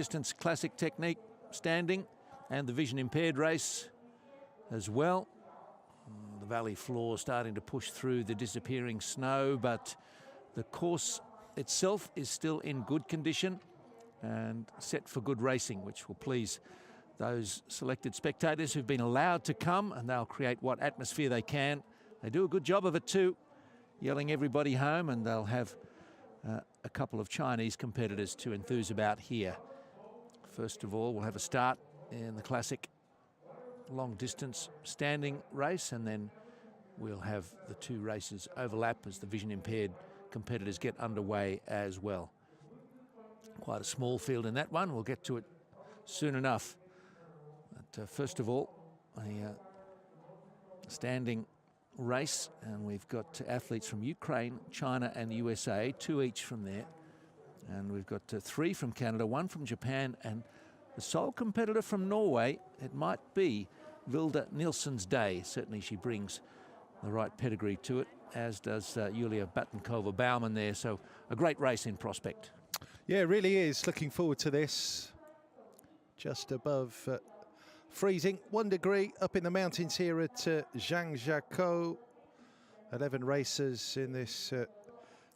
distance classic technique standing and the vision impaired race as well. The valley floor starting to push through the disappearing snow, but the course itself is still in good condition and set for good racing, which will please those selected spectators who've been allowed to come, and they'll create what atmosphere they can. They do a good job of it too, yelling everybody home, and they'll have a couple of Chinese competitors to enthuse about here. First of all, we'll have a start in the classic long distance standing race, and then we'll have the two races overlap as the vision impaired competitors get underway as well. Quite a small field in that one. We'll get to it soon enough. But first of all, a standing race, and we've got athletes from Ukraine, China and the USA, 2 each from there. And we've got 3 from Canada, 1 from Japan, and the sole competitor from Norway, it might be Vilde Nielsen's day. Certainly she brings the right pedigree to it, as does Julia Battenkova-Baumann there. So a great race in prospect. Yeah, it really is. Looking forward to this. Just above freezing, 1 degree up in the mountains here at Zhangjiakou. 11 racers in this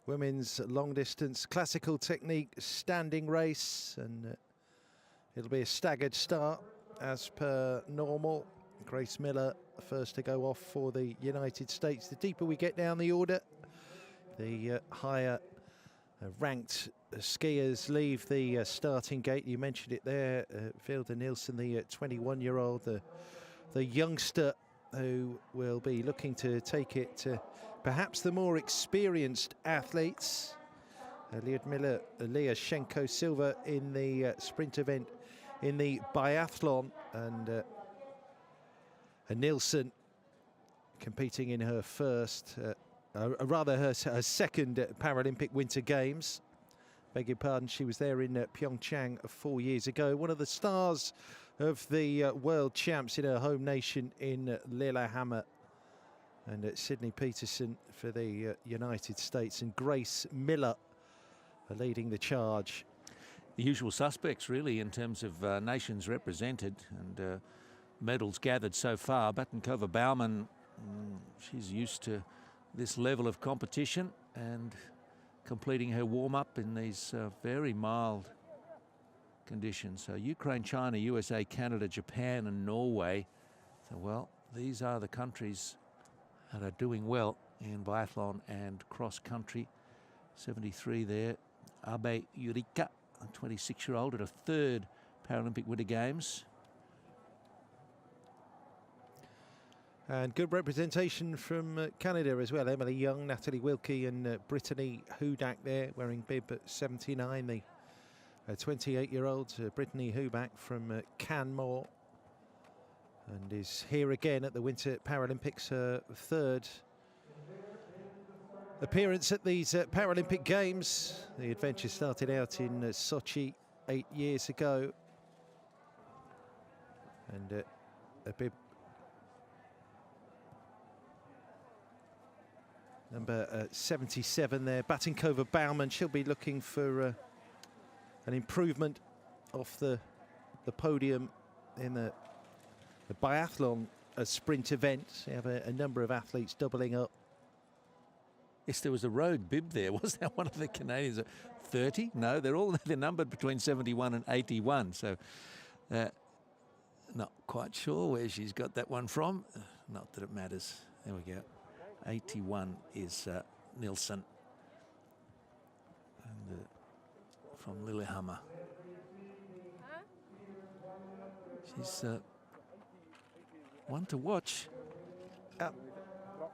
women's long distance classical technique standing race, and it'll be a staggered start as per normal. Grace Miller first to go off for the United States. The deeper we get down the order, the higher ranked skiers leave the starting gate. You mentioned it there, Vilde Nielsen, the 21-year-old, the youngster who will be looking to take it to perhaps the more experienced athletes. Lyudmila Lyashenko silver in the sprint event in the biathlon, and Nielsen competing in her first, rather her second Paralympic Winter Games. Beg your pardon, she was there in Pyeongchang 4 years ago. One of the stars of the world champs in her home nation in Lillehammer. And Sydney Peterson for the United States, and Grace Miller leading the charge. The usual suspects really in terms of nations represented and medals gathered so far. Battenkova-Baumann, she's used to this level of competition and completing her warm-up in these very mild conditions. So Ukraine, China, USA, Canada, Japan and Norway. So, well, these are the countries that are doing well in biathlon and cross-country. 73 there, Abe Yurika, a 26-year-old at a 3rd Paralympic Winter Games. And good representation from Canada as well. Emily Young, Natalie Wilkie and Brittany Hudak there, wearing bib at 79. The 28-year-old Brittany Hudak from Canmore, and is here again at the Winter Paralympics, her 3rd appearance at these Paralympic Games. The adventure started out in Sochi 8 years ago, and a bib number 77 there. Battenkova-Baumann, she'll be looking for an improvement off the podium in the biathlon sprint event. You have a number of athletes doubling up. Yes, there was a rogue bib there. Was that one of the Canadians? 30? No, they're numbered between 71 and 81. So not quite sure where she's got that one from. Not that it matters. There we go. 81 is Nielsen, and from Lillehammer. She's one to watch.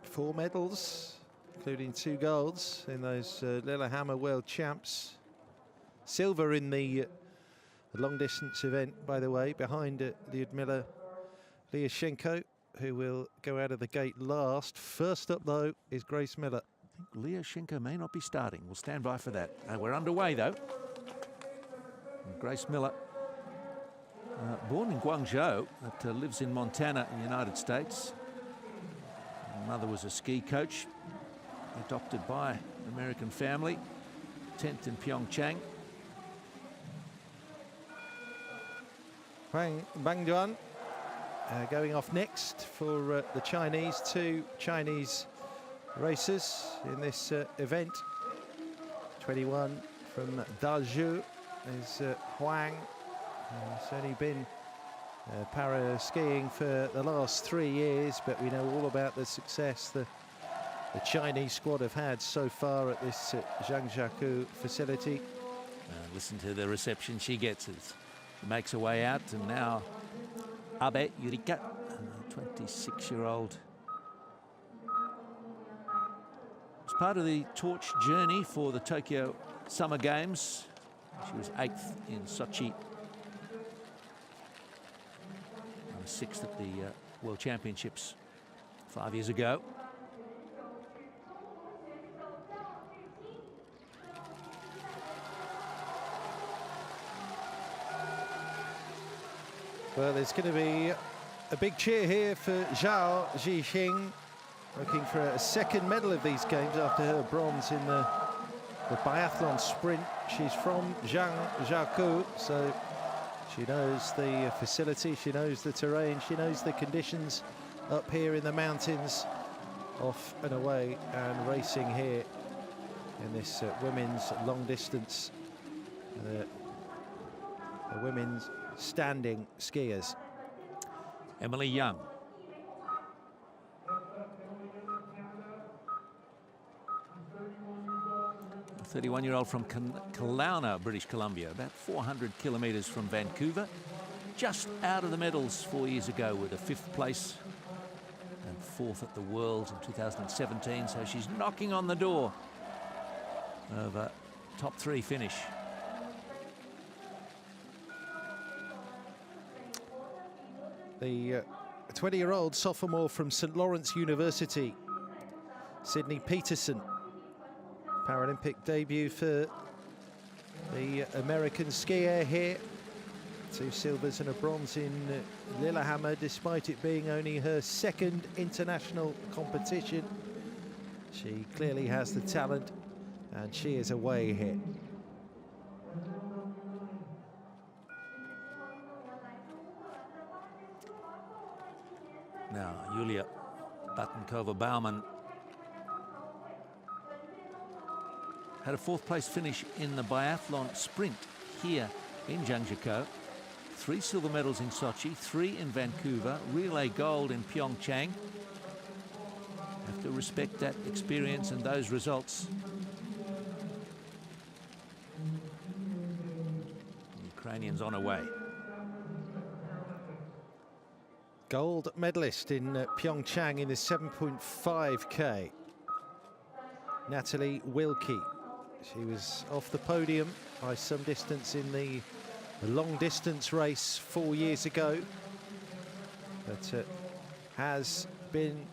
4 medals, including 2 golds in those Lillehammer World Champs. Silver in the long distance event, by the way, behind Lyudmila Lyashenko, who will go out of the gate last. First up, though, is Grace Miller. I think Lyashenko may not be starting. We'll stand by for that. We're underway, though. And Grace Miller, born in Guangzhou, but lives in Montana in the United States. Her mother was a ski coach, adopted by an American family, 10th in Pyeongchang. Huang Bangduan going off next for the Chinese. 2 Chinese racers in this event. 21 from Dazhou is Huang. He's only been para skiing for the last 3 years, but we know all about the success the Chinese squad have had so far at this Zhangjiakou facility. Listen to the reception she gets as she makes her way out, and now Abe Yurika, 26-year-old. It's part of the torch journey for the Tokyo Summer Games. She was 8th in Sochi, 6th at the World Championships 5 years ago. Well, there's going to be a big cheer here for Zhao Zhixing, looking for a 2nd medal of these games after her bronze in the biathlon sprint. She's from Zhangjiakou, so she knows the facility, she knows the terrain, she knows the conditions up here in the mountains, off and away and racing here in this women's long distance. The women's standing skiers. Emily Young. A 31-year-old from Kelowna, British Columbia, about 400 kilometres from Vancouver. Just out of the medals 4 years ago with a 5th place and 4th at the Worlds in 2017. So she's knocking on the door of a top 3 finish. The 20-year-old sophomore from St Lawrence University, Sydney Peterson. Paralympic debut for the American skier here. 2 silvers and a bronze in Lillehammer, despite it being only her 2nd international competition. She clearly has the talent, and she is away here. Now, Yulia Batankova-Baumann had a 4th place finish in the biathlon sprint here in Zhangjiakou. 3 silver medals in Sochi, 3 in Vancouver, relay gold in Pyeongchang. Have to respect that experience and those results. The Ukrainians on her way. Gold medalist in Pyeongchang in the 7.5K. Natalie Wilkie. She was off the podium by some distance in the long distance race 4 years ago, but has been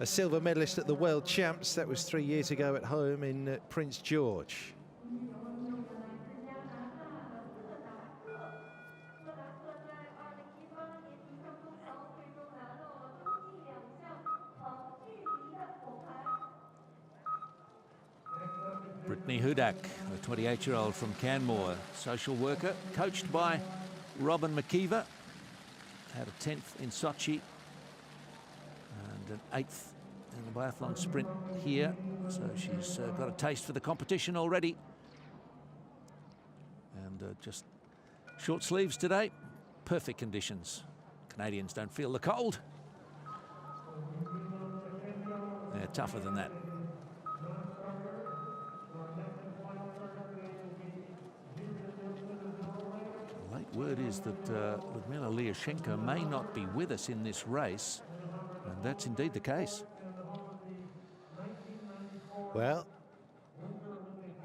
a silver medalist at the World Champs. That was 3 years ago at home in Prince George. Brittany Hudak, a 28-year-old from Canmore, social worker, coached by Robin McKeever. Had a 10th in Sochi and an 8th in the biathlon sprint here. So she's got a taste for the competition already. And just short sleeves today, perfect conditions. Canadians don't feel the cold. They're tougher than that. Word is that Ludmila Lyashenko may not be with us in this race, and that's indeed the case. Well,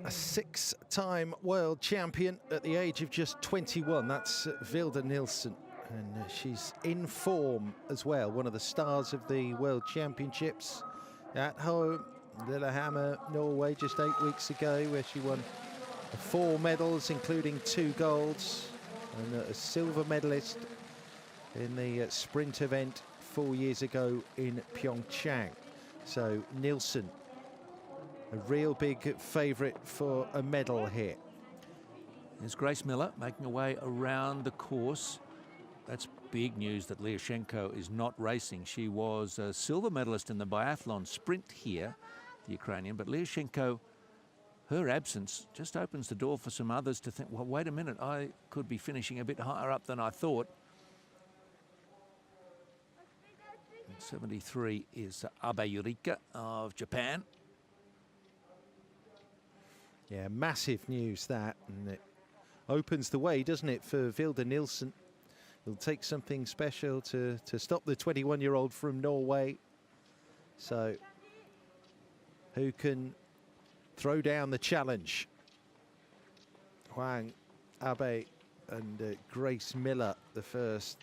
a 6-time world champion at the age of just 21. That's Vilde Nielsen, and she's in form as well. One of the stars of the World Championships at home, Lillehammer, Norway, just 8 weeks ago, where she won 4 medals, including 2 golds. And a silver medalist in the sprint event 4 years ago in Pyeongchang. So Nielsen, a real big favourite for a medal here. There's Grace Miller making her way around the course. that's big news that Lyashenko is not racing. She was a silver medalist in the biathlon sprint here, the Ukrainian, but Lyashenko, her absence just opens the door for some others to think, well, wait a minute, I could be finishing a bit higher up than I thought. And 73 is Abe Yurika of Japan. Yeah, massive news that, and it opens the way, doesn't it, for Vilde Nielsen. It'll take something special to stop the 21-year-old from Norway. So, who can throw down the challenge? Huang, Abe and Grace Miller, the first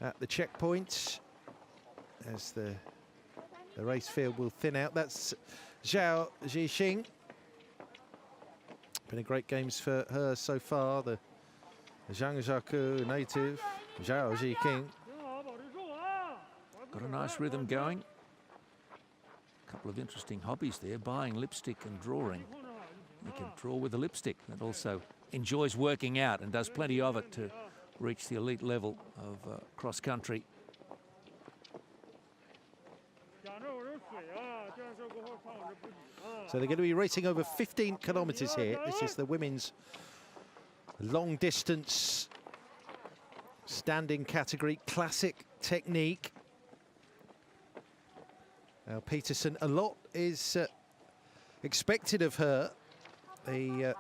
at the checkpoint, as the race field will thin out. That's Zhao Zhixing. Been a great games for her so far. The Zhangjiakou native, Zhao Zhixing. Got a nice rhythm going. A couple of interesting hobbies there, buying lipstick and drawing. You can draw with a lipstick. That also enjoys working out and does plenty of it to reach the elite level of cross country. So they're going to be racing over 15 kilometres here. This is the women's long distance standing category, classic technique. Now Peterson, a lot is expected of her. The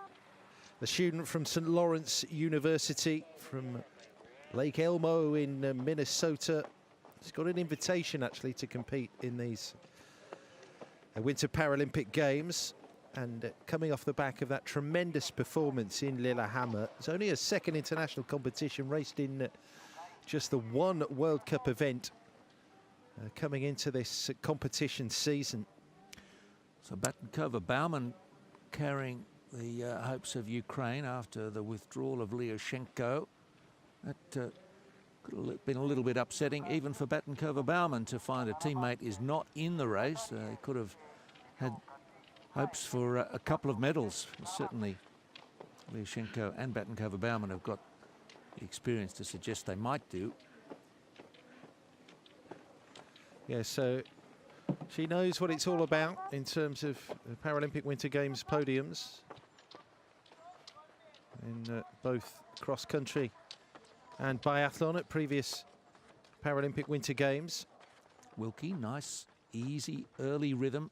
student from St. Lawrence University from Lake Elmo in Minnesota. She's got an invitation actually to compete in these Winter Paralympic Games, and coming off the back of that tremendous performance in Lillehammer. It's only a second international competition, raced in just the one World Cup event coming into this competition season. So Batenkova Baumann carrying the hopes of Ukraine after the withdrawal of Lyashenko. That could have been a little bit upsetting even for Batenkova Baumann to find a teammate is not in the race. He could have had hopes for a couple of medals. Certainly Lyashenko and Batenkova Baumann have got the experience to suggest they might do. Yeah, so she knows what it's all about in terms of Paralympic Winter Games podiums in both cross-country and biathlon at previous Paralympic Winter Games. Wilkie, nice, easy, early rhythm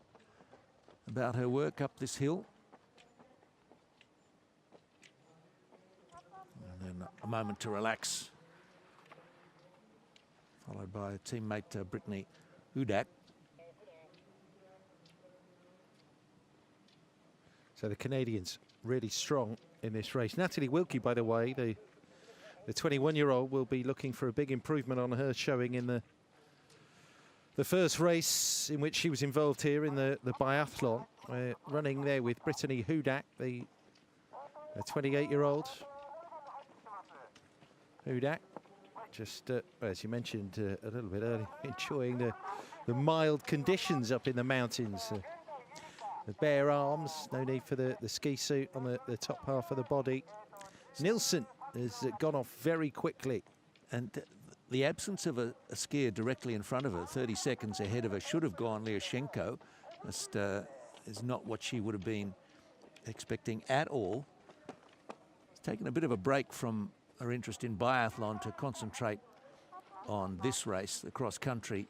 about her work up this hill. And then a moment to relax, followed by teammate Brittany Hudak. So the Canadians really strong in this race. Natalie Wilkie, by the way, the 21-year-old, will be looking for a big improvement on her showing in the first race in which she was involved here in the biathlon. Running there with Brittany Hudak, the 28-year-old. Hudak, just as you mentioned a little bit earlier, enjoying the mild conditions up in the mountains. The bare arms, no need for the ski suit on the top half of the body. Nielsen has gone off very quickly. And the absence of a skier directly in front of her, 30 seconds ahead of her, should have gone Lyashenko. Just is not what she would have been expecting at all. She's taken a bit of a break from her interest in biathlon to concentrate on this race, the cross country.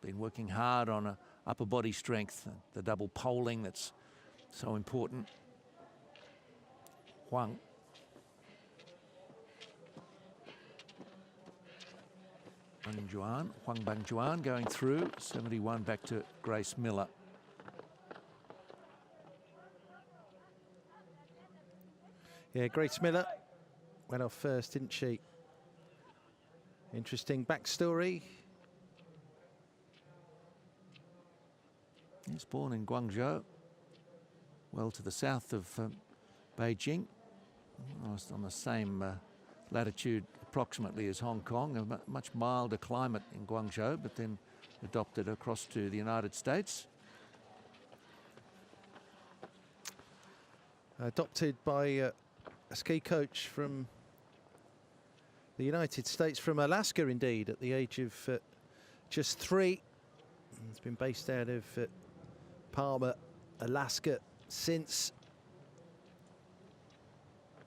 Been working hard on upper body strength, the double poling that's so important. Huang. Huang Bangjuan going through, 71 back to Grace Miller. Yeah, Grace Miller went off first, didn't she? Interesting backstory. He's born in Guangzhou, well to the south of Beijing, almost on the same latitude approximately as Hong Kong, a much milder climate in Guangzhou, but then adopted across to the United States. Adopted by a ski coach from the United States from Alaska, indeed, at the age of just 3. He's been based out of Palmer, Alaska since.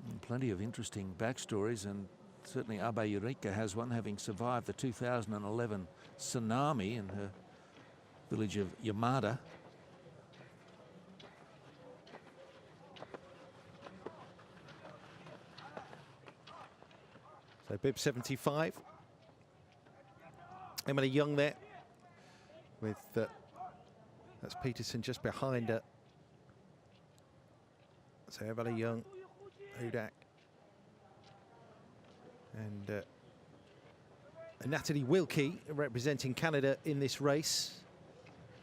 And plenty of interesting backstories, and certainly Abe Eureka has one, having survived the 2011 tsunami in her village of Yamada. So bib 75. Emily Young there with that's Peterson just behind her. So Emily Young, Hudak, and Natalie Wilkie representing Canada in this race.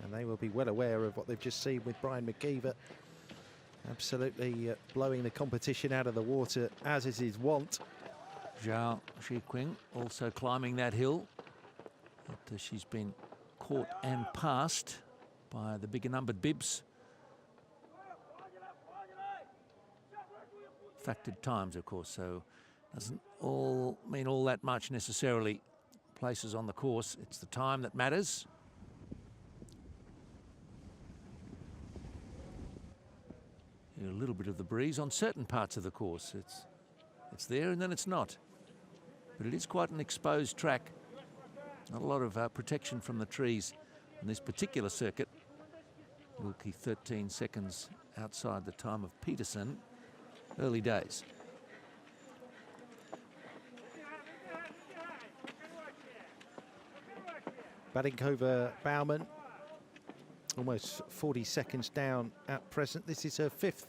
And they will be well aware of what they've just seen with Brian McGeever. Absolutely blowing the competition out of the water, as is his wont. Zhao Shiqing also climbing that hill, but she's been caught and passed by the bigger numbered bibs. Factored times, of course, so doesn't all mean all that much necessarily. Places on the course, it's the time that matters. A little bit of the breeze on certain parts of the course. It's there and then it's not. But it is quite an exposed track. Not a lot of protection from the trees in this particular circuit. Wilkie 13 seconds outside the time of Peterson. Early days. Badinkova Baumann, almost 40 seconds down at present. This is her 5th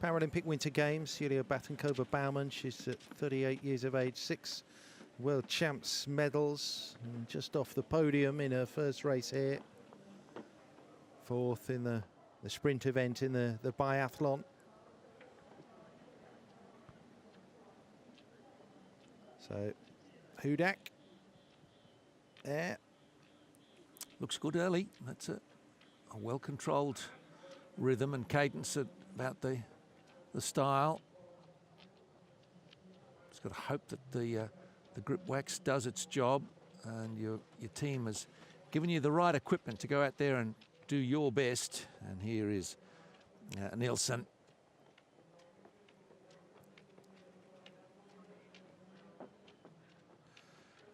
Paralympic Winter Games. Yulia Batinkova Baumann, she's 38 years of age, 6 World Champs medals, and just off the podium in her first race here. 4th in the sprint event in the biathlon. So Hudak there. Looks good early. That's a well-controlled rhythm and cadence about the style. Just got to hope that the grip wax does its job, and your team has given you the right equipment to go out there and do your best. And here is Nielsen.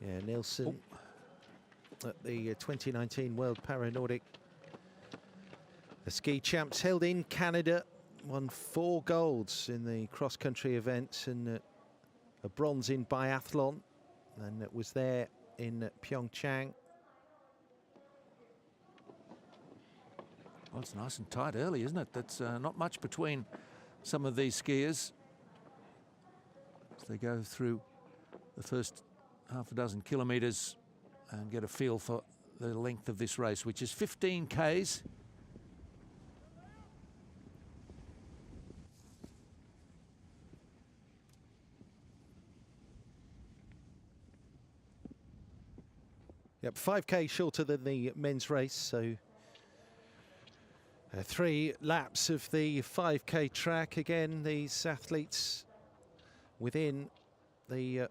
Yeah, Nielsen at the 2019 World Para-Nordic ski champs, held in Canada, won 4 golds in the cross-country events and a bronze in biathlon, and it was there in Pyeongchang. Well, it's nice and tight early, isn't it? That's not much between some of these skiers as they go through the first half a dozen kilometres and get a feel for the length of this race, which is 15 Ks. Yep, 5K shorter than the men's race, so 3 laps of the 5K track. Again, these athletes within the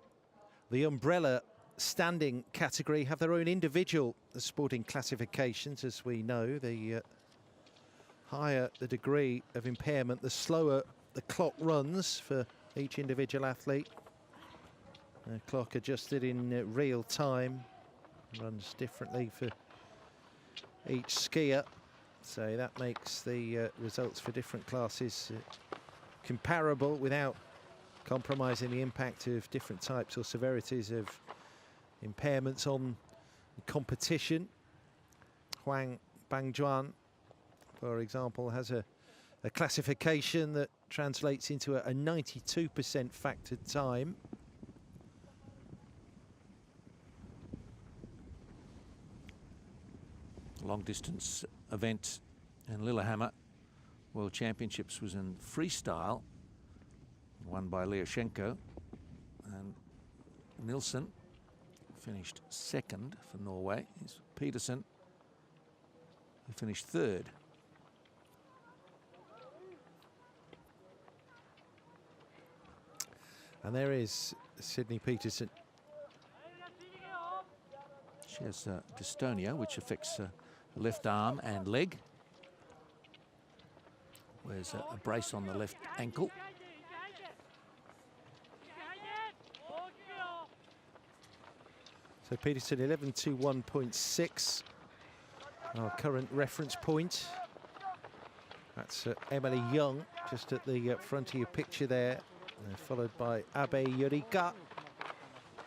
umbrella standing category have their own individual sporting classifications. As we know, the higher the degree of impairment, the slower the clock runs for each individual athlete. The clock adjusted in real time, runs differently for each skier, so that makes the results for different classes comparable without compromising the impact of different types or severities of impairments on competition. Huang Bangjuan, for example, has a classification that translates into a 92% factored time. Long distance event in Lillehammer World Championships was in freestyle, won by Lyashenko, and Nielsen finished 2nd for Norway. It's Peterson who finished 3rd. And there is Sydney Peterson. She has dystonia, which affects her left arm and leg. Wears a brace on the left ankle. So Peterson 11.21.6, our current reference point. That's Emily Young, just at the front of your picture there, followed by Abe Yurika,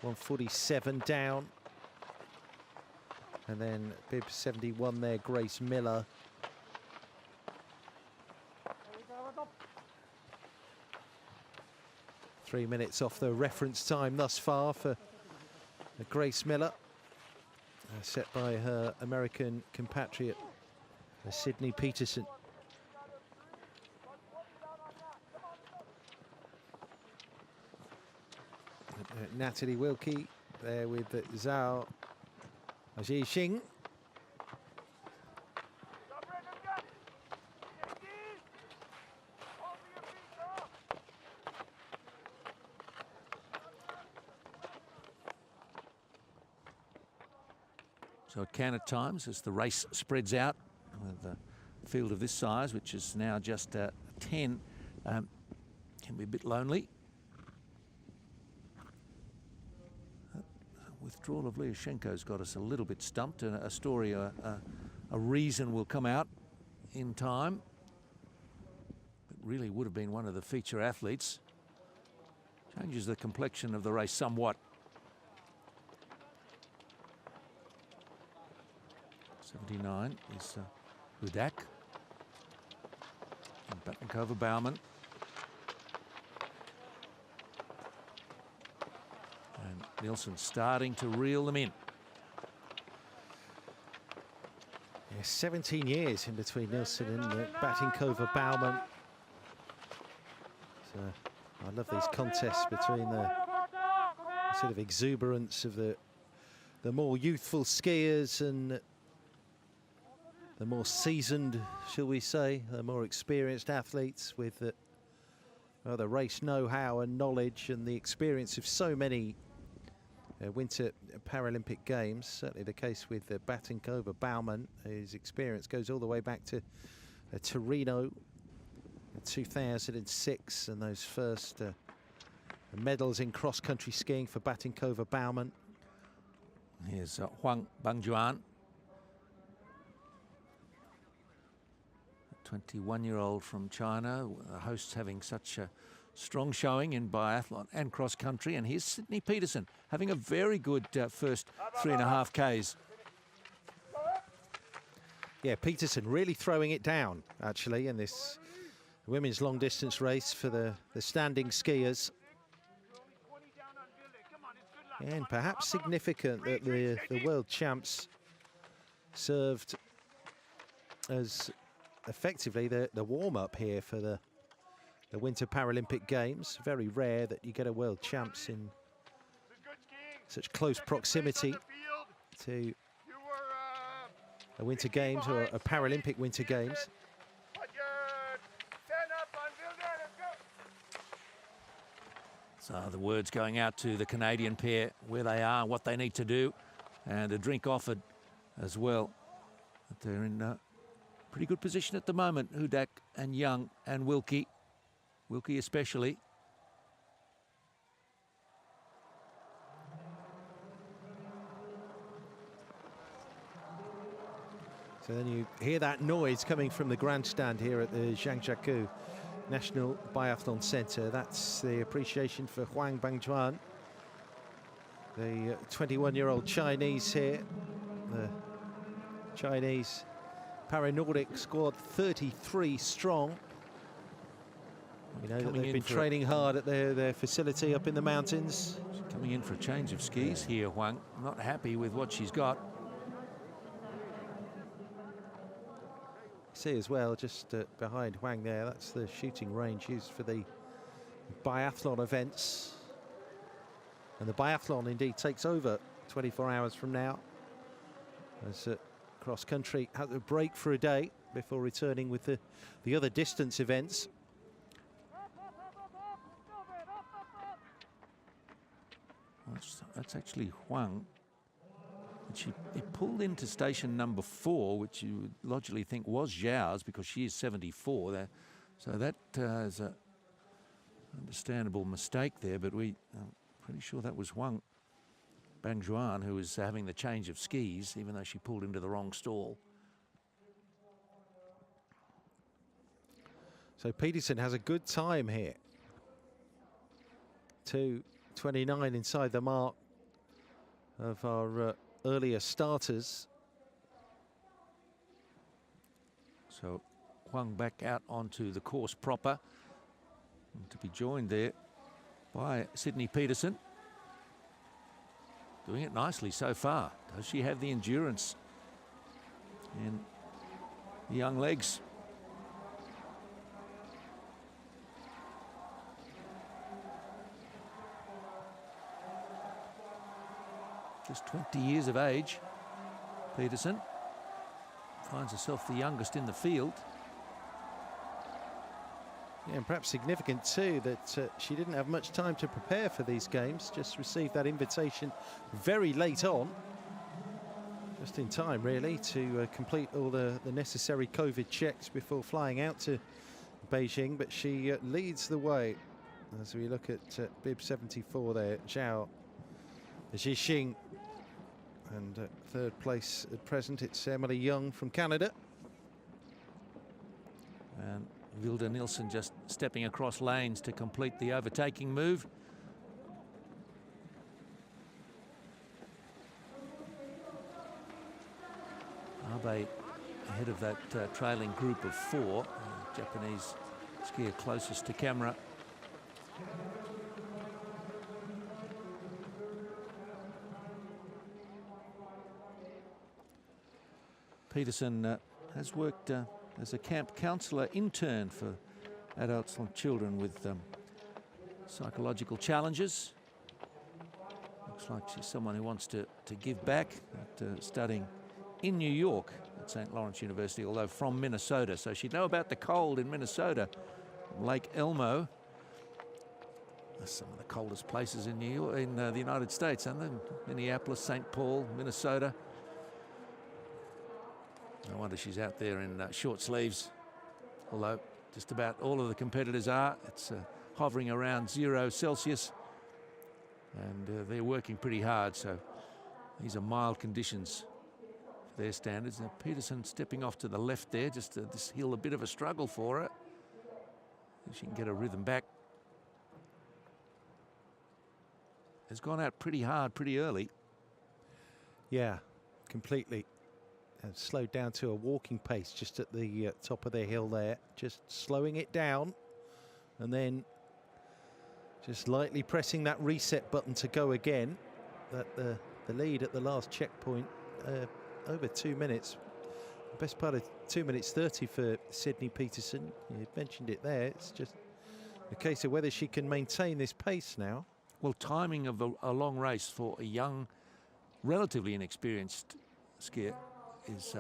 147 down. And then bib 71 there, Grace Miller. Three minutes off the reference time thus far for Grace Miller, set by her American compatriot, Sydney Peterson. Natalie Wilkie there with Zhao Zhixing. So it can at times as the race spreads out with a field of this size, which is now just 10, can be a bit lonely. Withdrawal of Lyashenko's got us a little bit stumped, and a story, a reason will come out in time. It really would have been one of the feature athletes. Changes the complexion of the race somewhat. 79 is Hudak. And Batankova Baumann. And Nielsen starting to reel them in. Yeah, 17 years in between Nielsen and Batankova Baumann. So I love these contests between the sort of exuberance of the more youthful skiers and the more seasoned, shall we say, the more experienced athletes with the race know-how and knowledge and the experience of so many Winter Paralympic Games. Certainly the case with Batankova Baumann. His experience goes all the way back to Torino in 2006, and those first medals in cross-country skiing for Batankova Baumann. Here's Huang Bangjuan, 21-year-old from China. The hosts having such a strong showing in biathlon and cross-country. And here's Sydney Peterson having a very good first 3.5 Ks. Yeah, Peterson really throwing it down, actually, in this women's long-distance race for the standing skiers. And perhaps significant that the world champs served as effectively the warm-up here for the Winter Paralympic Games. Very rare that you get a world champs in such close proximity to a Winter Games or a Paralympic Winter Games. So the words going out to the Canadian pair, where they are, what they need to do, and a drink offered as well. But they're in a pretty good position at the moment, Hudak and Young and Wilkie. Wilkie especially. So then you hear that noise coming from the grandstand here at the Zhangjiakou National Biathlon Centre. That's the appreciation for Huang Bangjuan, the 21-year-old Chinese here. The Chinese Para-Nordic squad 33 strong. We know that they've been training hard at their facility up in the mountains. She's coming in for a change of skis here, Huang. Not happy with what she's got. See as well, just behind Huang there, that's the shooting range used for the biathlon events. And the biathlon indeed takes over 24 hours from now, as cross-country has a break for a day before returning with the other distance events. That's actually Huang. He pulled into station number 4, which you would logically think was Zhao's because she is 74 there. So that is a understandable mistake there, but I'm pretty sure that was Huang Bangjuan who was having the change of skis, even though she pulled into the wrong stall. So Peterson has a good time here. 2:29 inside the mark of our earlier starters. So Huang back out onto the course proper, and to be joined there by Sydney Peterson. Doing it nicely so far. Does she have the endurance in the young legs? Just 20 years of age, Peterson finds herself the youngest in the field. Yeah, and perhaps significant too that she didn't have much time to prepare for these games, just received that invitation very late on, just in time really to complete all the necessary COVID checks before flying out to Beijing. But she leads the way as we look at bib 74 there, Zhao Zhixing. And third place at present, it's Emily Young from Canada. And Vilda Nilsson just stepping across lanes to complete the overtaking move. Abe ahead of that trailing group of 4. Japanese skier closest to camera. Peterson has worked as a camp counsellor intern for adults and children with psychological challenges. Looks like she's someone who wants to give back, studying in New York at St. Lawrence University, although from Minnesota. So she'd know about the cold in Minnesota, Lake Elmo. That's some of the coldest places in New York, in the United States, aren't they? Minneapolis, St. Paul, Minnesota. No wonder she's out there in short sleeves, although just about all of the competitors are. It's hovering around 0 Celsius, and they're working pretty hard, so these are mild conditions for their standards. Now Peterson stepping off to the left there, just this hill a bit of a struggle for her. If she can get her rhythm back. Has gone out pretty hard pretty early. Yeah, completely. And slowed down to a walking pace just at the top of the hill there, just slowing it down and then just lightly pressing that reset button to go again. That the lead at the last checkpoint, over 2 minutes, the best part of 2 minutes 30 for Sydney Peterson. You mentioned it there. It's just a case of whether she can maintain this pace now. Well, timing of a long race for a young, relatively inexperienced skier is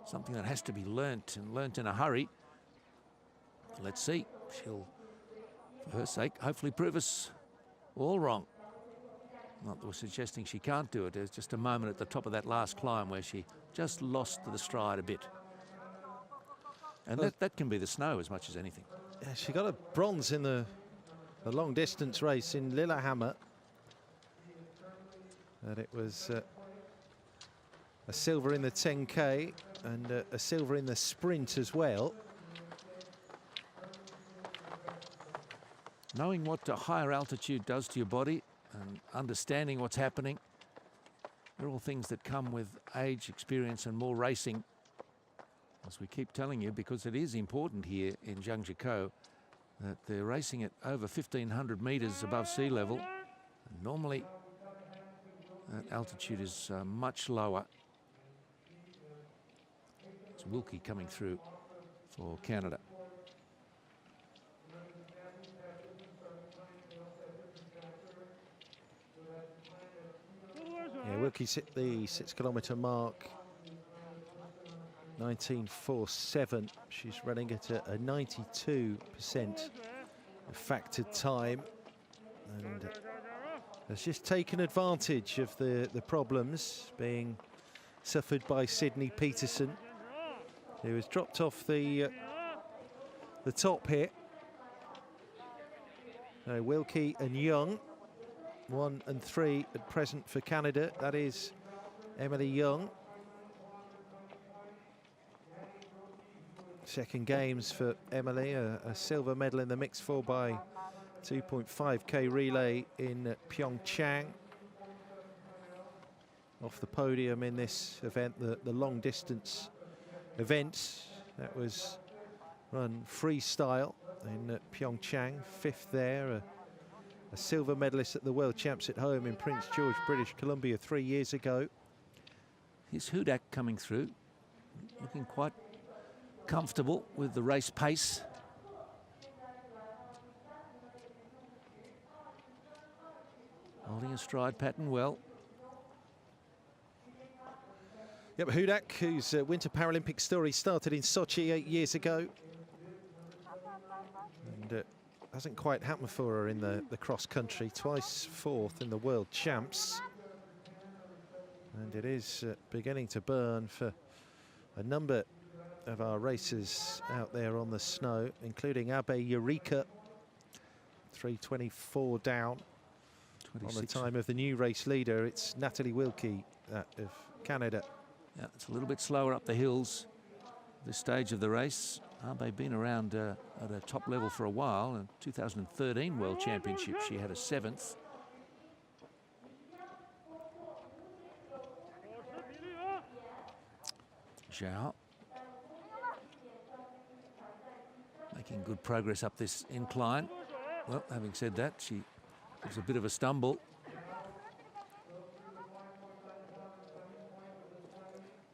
something that has to be learnt, and learnt in a hurry. Let's see. She'll, for her sake, hopefully prove us all wrong. Not that we're suggesting she can't do it. There's just a moment at the top of that last climb where she just lost the stride a bit. And that can be the snow as much as anything. Yeah, she got a bronze in the long distance race in Lillehammer. And it was a silver in the 10K and a silver in the sprint as well. Knowing what a higher altitude does to your body and understanding what's happening, they're all things that come with age, experience and more racing. As we keep telling you, because it is important here in Zhangjiakou that they're racing at over 1,500 meters above sea level. And normally that altitude is much lower. It's Wilkie coming through for Canada. Yeah, Wilkie's hit the 6 kilometre mark, 19.47. She's running at a 92% factored time, and has just taken advantage of the problems being suffered by Sydney Peterson, who has dropped off the top here. Wilkie and Young, 1 and 3 at present for Canada. That is Emily Young. Second games for Emily, a silver medal in the mixed 4x 2.5k relay in Pyeongchang. Off the podium in this event, the long distance event that was run freestyle in Pyeongchang, 5th there, a silver medalist at the World Champs at home in Prince George, British Columbia 3 years ago. Here's Hudak coming through, looking quite comfortable with the race pace. Holding a stride pattern well. Yep, Hudak, whose Winter Paralympic story started in Sochi 8 years ago. And hasn't quite happened for her in the cross country. Twice 4th in the World Champs. And it is beginning to burn for a number of our racers out there on the snow, including Abe Eureka, 3:24 down. 26. On the time of the new race leader, it's Natalie Wilkie of Canada. Yeah, it's a little bit slower up the hills this stage of the race. Abe been around at a top level for a while. In 2013 World Championship, she had a 7th. Zhao making good progress up this incline. Well, having said that, she gives a bit of a stumble.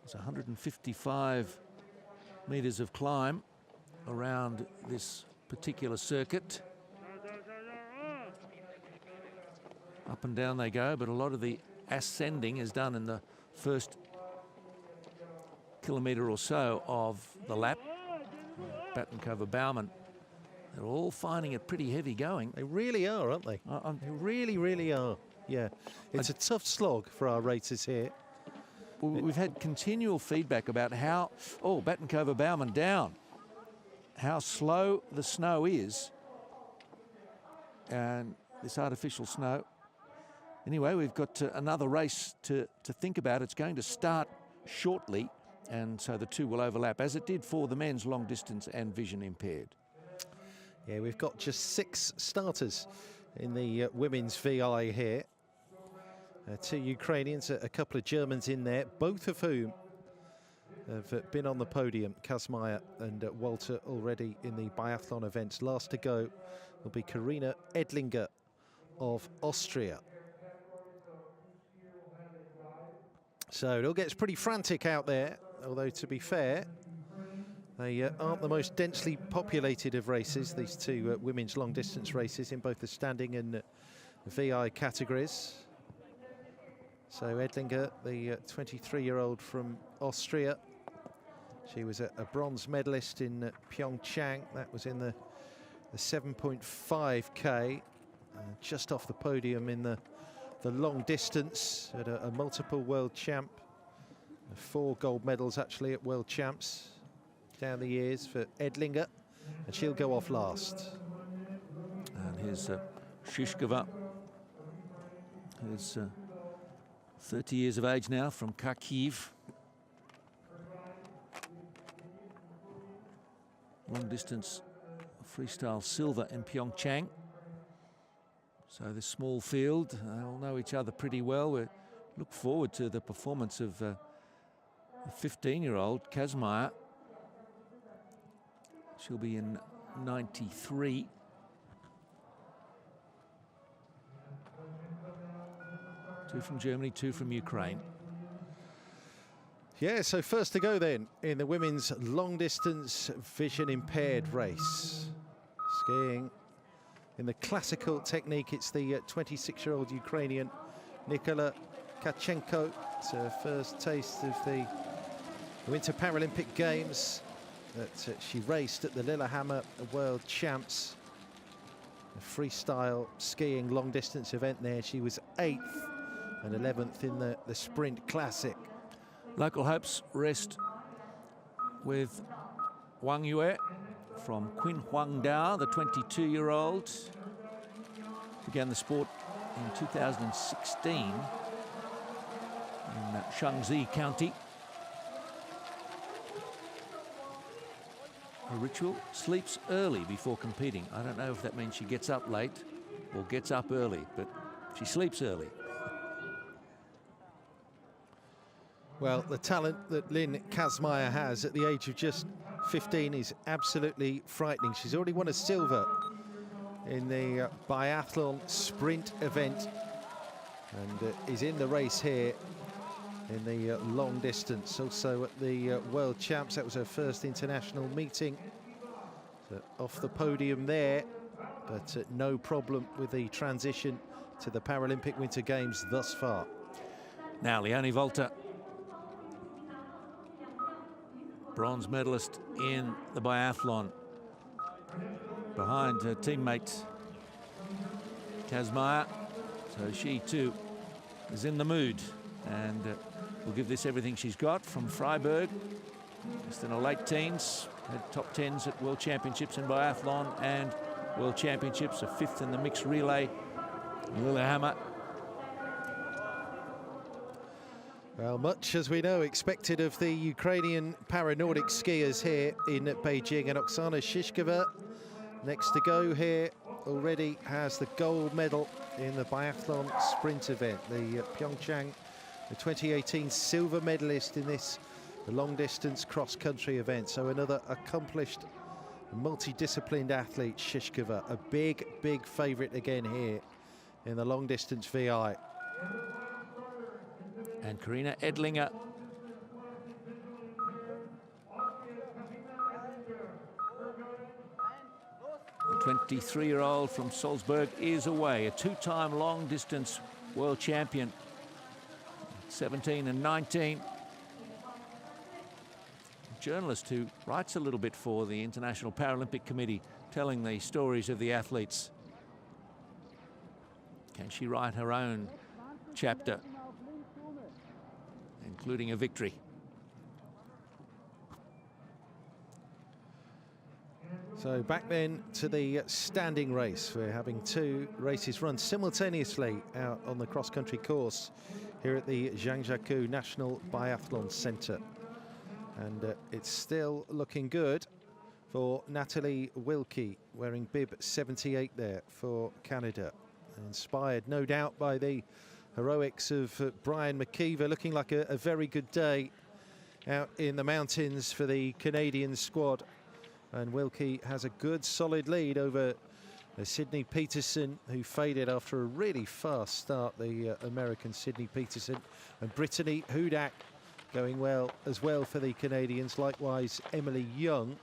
It's 155 metres of climb around this particular circuit. Up and down they go, but a lot of the ascending is done in the first kilometre or so of the lap. Battenkova-Baumann, they're all finding it pretty heavy going. They really are, aren't they? They really, really are. Yeah, it's a tough slog for our racers here. Well, we've had continual feedback about how, Battenkova-Baumann down, how slow the snow is, and this artificial snow. Anyway, we've got another race to think about. It's going to start shortly, and so the two will overlap, as it did for the men's long distance and vision impaired. Yeah, we've got just 6 starters in the women's VI here. 2 Ukrainians, a couple of Germans in there, both of whom have been on the podium. Kazmaya and Walter already in the biathlon events. Last to go will be Karina Edlinger of Austria. So it all gets pretty frantic out there, although to be fair, they aren't the most densely populated of races, these 2 women's long distance races in both the standing and VI categories. So Edlinger, the 23-year-old from Austria, she was a bronze medalist in Pyeongchang. That was in the 7.5k, just off the podium in the long distance at a multiple world champ. 4 gold medals actually at world champs down the years for Edlinger, and she'll go off last. And here's Shishkova, who's 30 years of age now, from Kharkiv. Long distance freestyle silver in Pyeongchang. So this small field, they all know each other pretty well. We look forward to the performance of the 15-year-old Kazmaya. She'll be in 93. Two from Germany, 2 from Ukraine. Yeah, so first to go then in the women's long distance vision impaired race. Skiing in the classical technique, it's the 26-year-old Ukrainian Nikola Kachenko. It's her first taste of the Winter Paralympic Games that she raced at the Lillehammer World Champs. a freestyle skiing long distance event there. She was 8th and 11th in the sprint classic. Local hopes rest with Wang Yue from Qin Huangdao, the 22-year-old. Began the sport in 2016 in Shaanxi County. Her ritual: sleeps early before competing. I don't know if that means she gets up late or gets up early, but she sleeps early. Well, the talent that Lynn Kazmaier has at the age of just 15 is absolutely frightening. She's already won a silver in the biathlon sprint event and is in the race here in the long distance. Also at the World Champs, that was her first international meeting. So off the podium there, but no problem with the transition to the Paralympic Winter Games thus far. Now Leonie Volter, bronze medalist in the biathlon, behind her teammate Kazmaier. So she too is in the mood and will give this everything she's got. From Freiburg, just in her late teens, had top 10s at World Championships in biathlon and World Championships, a 5th in the mixed relay. Lillehammer. Well, much as we know expected of the Ukrainian para-Nordic skiers here in Beijing, and Oksana Shishkova next to go here already has the gold medal in the biathlon sprint event. The Pyeongchang, the 2018 silver medalist in this long-distance cross-country event. So another accomplished, multidisciplined athlete, Shishkova, a big, big favourite again here in the long-distance VI. And Karina Edlinger. The 23-year-old from Salzburg is away, a 2-time long-distance world champion, 17 and 19. A journalist who writes a little bit for the International Paralympic Committee, telling the stories of the athletes. Can she write her own chapter, including a victory? So back then to the standing race. We're having 2 races run simultaneously out on the cross-country course here at the Zhangjiakou National Biathlon Centre. And it's still looking good for Natalie Wilkie, wearing bib 78 there for Canada. Inspired, no doubt, by the heroics of Brian McKeever, looking like a very good day out in the mountains for the Canadian squad. And Wilkie has a good solid lead over Sydney Peterson, who faded after a really fast start, the American Sydney Peterson. And Brittany Hudak going well as well for the Canadians, likewise Emily Young.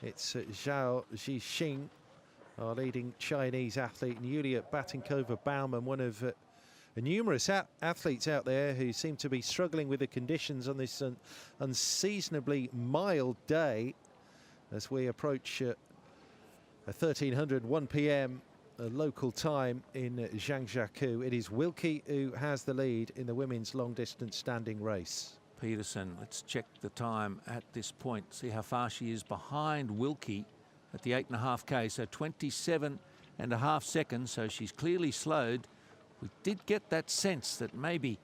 It's Zhao Zhixing, our leading Chinese athlete, and Yulia Batinkova-Baumann, one of numerous athletes out there who seem to be struggling with the conditions on this unseasonably mild day as we approach 1300, 1 p.m. Local time in Zhangjiakou. It is Wilkie who has the lead in the women's long-distance standing race. Peterson, let's check the time at this point, see how far she is behind Wilkie at the 8.5K, so 27.5 seconds, so she's clearly slowed. We did get that sense that maybe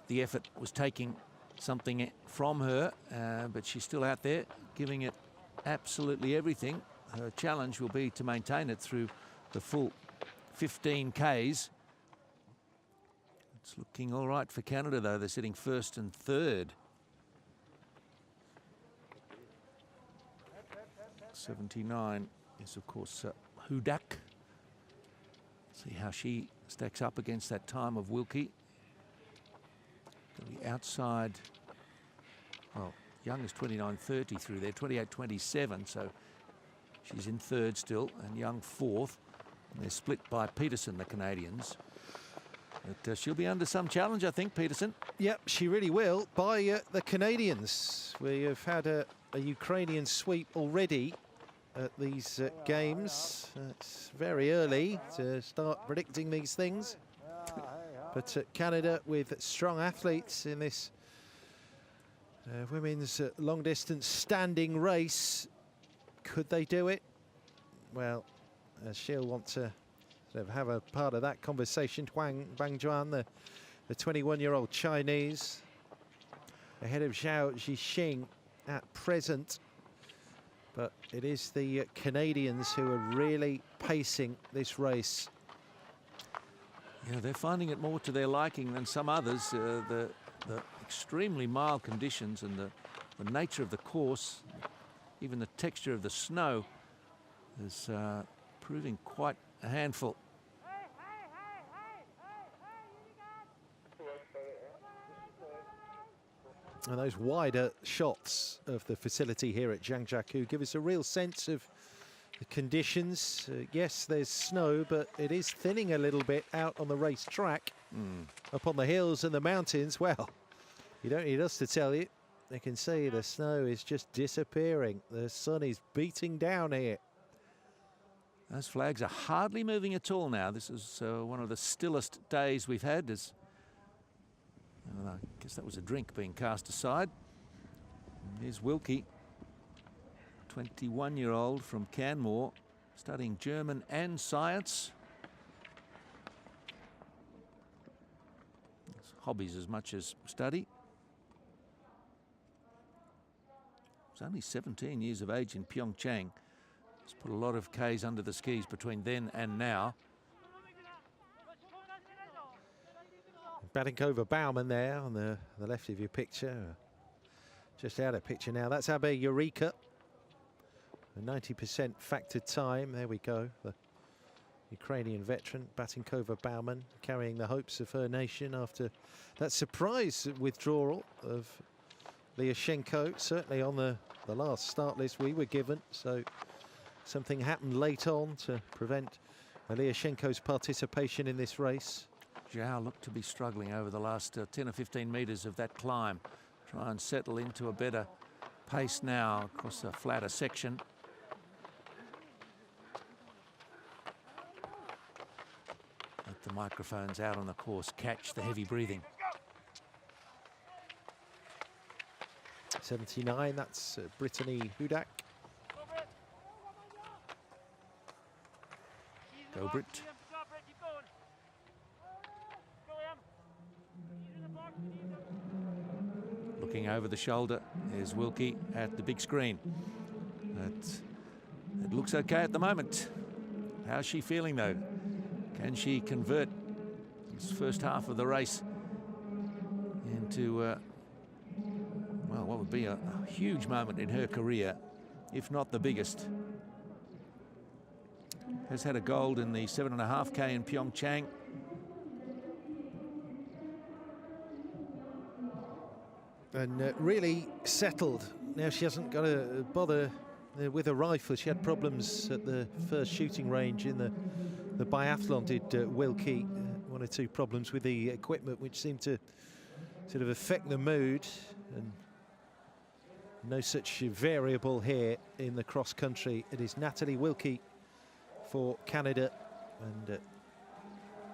the effort was taking something from her, but she's still out there giving it absolutely everything. Her challenge will be to maintain it through the full 15 Ks. It's looking all right for Canada, though. They're sitting 1st and 3rd. 79 is, of course, Hudak. See how she stacks up against that time of Wilkie. The outside, well, Young is 29.30 through there, 28.27, so she's in 3rd still, and Young 4th. And they're split by Peterson, the Canadians. But she'll be under some challenge, I think, Peterson. Yep, she really will, by the Canadians. We have had a Ukrainian sweep already at these games. It's very early to start predicting these things. But Canada, with strong athletes in this women's long-distance standing race, could they do it? Well, she'll want to sort of have a part of that conversation. Bang Juan, the 21-year-old Chinese, ahead of Zhao Zhixing at present. But it is the Canadians who are really pacing this race. Yeah, they're finding it more to their liking than some others. The extremely mild conditions and the nature of the course, even the texture of the snow, is proving quite a handful. And those wider shots of the facility here at Zhangjiakou give us a real sense of the conditions. Yes, there's snow, but it is thinning a little bit out on the racetrack. Up on the hills and the mountains, well, you don't need us to tell you. You can see the snow is just disappearing. The sun is beating down here. Those flags are hardly moving at all now. This is one of the stillest days we've had. I guess that was a drink being cast aside. And here's Wilkie, 21-year-old from Canmore, studying German and science. It's hobbies as much as study. He's only 17 years of age in Pyeongchang. He's put a lot of Ks under the skis between then and now. Batting over Baumann there on the left of your picture. Just out of picture now. That's Abe Eureka. A 90% factored time. There we go. The Ukrainian veteran, Batinkova Baumann, carrying the hopes of her nation after that surprise withdrawal of Lyashenko. Certainly on the last start list we were given. So something happened late on to prevent Lyashenko's participation in this race. Zhao looked to be struggling over the last 10 or 15 metres of that climb. Try and settle into a better pace now across a flatter section. Let the microphones out on the course catch the heavy breathing. 79, that's Brittany Hudak. Go Brit. Looking over the shoulder is Wilkie at the big screen. It looks okay at the moment. How's she feeling though? Can she convert this first half of the race into, well, what would be a huge moment in her career, if not the biggest? Has had a gold in the 7.5K in Pyeongchang. And really settled. Now she hasn't got to bother with a rifle. She had problems at the first shooting range in the biathlon, did Wilkie. One or two problems with the equipment which seemed to sort of affect the mood. And no such variable here in the cross country. It is Natalie Wilkie for Canada. And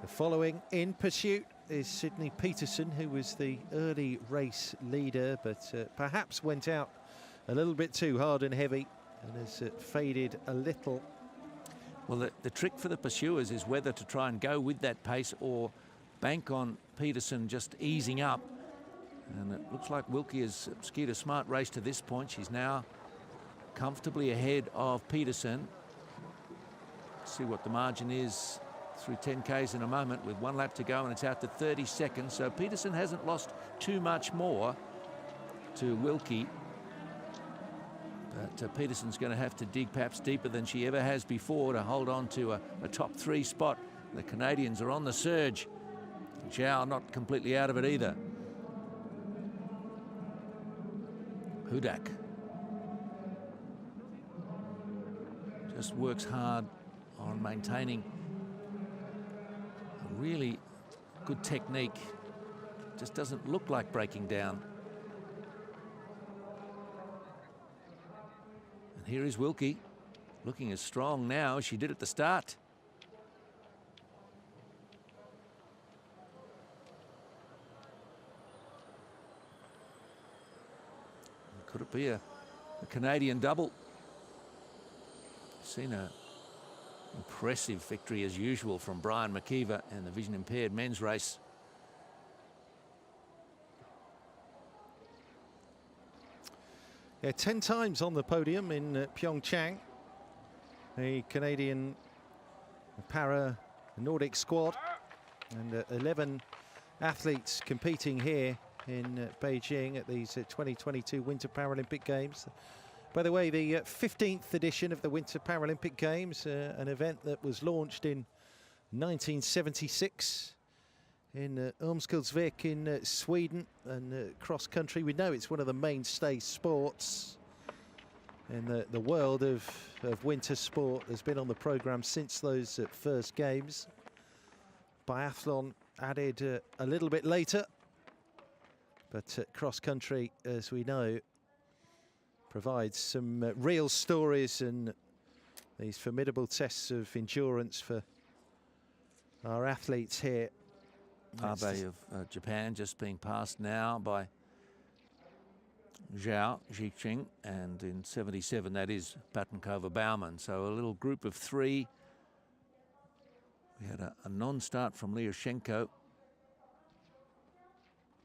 the following in pursuit is Sydney Peterson, who was the early race leader, but perhaps went out a little bit too hard and heavy and has faded a little. Well, the trick for the pursuers is whether to try and go with that pace or bank on Peterson just easing up. And it looks like Wilkie has skied a smart race to this point. She's now comfortably ahead of Peterson. Let's see what the margin is through 10Ks in a moment, with 1 lap to go, and it's out to 30 seconds. So Peterson hasn't lost too much more to Wilkie. But Peterson's going to have to dig perhaps deeper than she ever has before to hold on to a top 3 spot. The Canadians are on the surge. Zhao not completely out of it either. Hudak just works hard on maintaining a really good technique. Just doesn't look like breaking down. And here is Wilkie. looking as strong now as she did at the start. Could it be a Canadian double? Seen a impressive victory as usual from Brian McKeever in the vision impaired men's race. Yeah, 10 times on the podium in Pyeongchang. The Canadian para Nordic squad, and 11 athletes competing here in Beijing at these 2022 Winter Paralympic Games. By the way, the 15th edition of the Winter Paralympic Games, an event that was launched in 1976 in Örnsköldsvik in Sweden, and cross country. We know it's one of the mainstay sports in the world of winter sport. Has been on the programme since those first games. Biathlon added a little bit later, but cross country, as we know, provides some real stories and these formidable tests of endurance for our athletes here. Abe of Japan just being passed now by Zhao Ziqing, and in 77 that is Batankova Baumann. So a little group of three. We had a non-start from Lyashenko,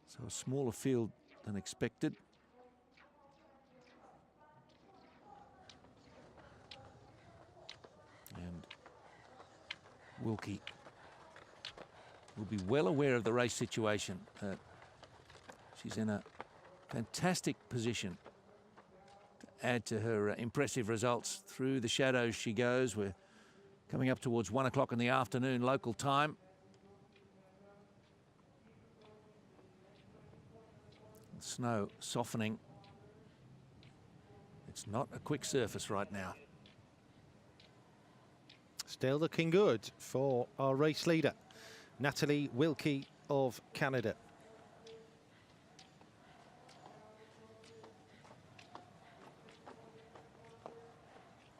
so a smaller field than expected. And Wilkie will be well aware of the race situation. She's in a fantastic position to add to her impressive results. Through the shadows she goes. We're coming up towards 1 o'clock in the afternoon local time. Snow softening. It's not a quick surface right now. Still looking good for our race leader, Natalie Wilkie of Canada.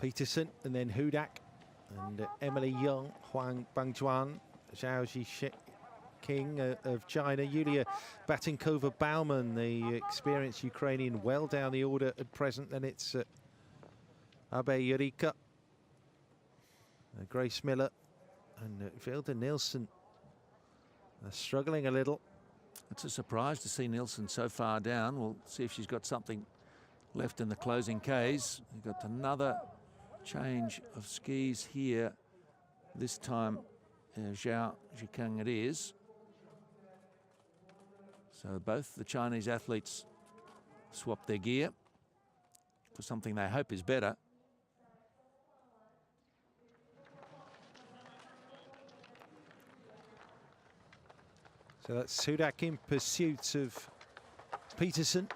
Peterson, and then Hudak, and Emily Young, Huang Bangjuan, Zhao Ziqing of China, Yulia Batankova Baumann, the experienced Ukrainian, well down the order at present. Then it's Abe Yurika, Grace Miller, and Vilda Nielsen struggling a little. It's a surprise to see Nielsen so far down. We'll see if she's got something left in the closing Ks. We've got another change of skis here. This time, Zhao Ziqing it is. So both the Chinese athletes swap their gear for something they hope is better. So that's Hudak in pursuit of Peterson.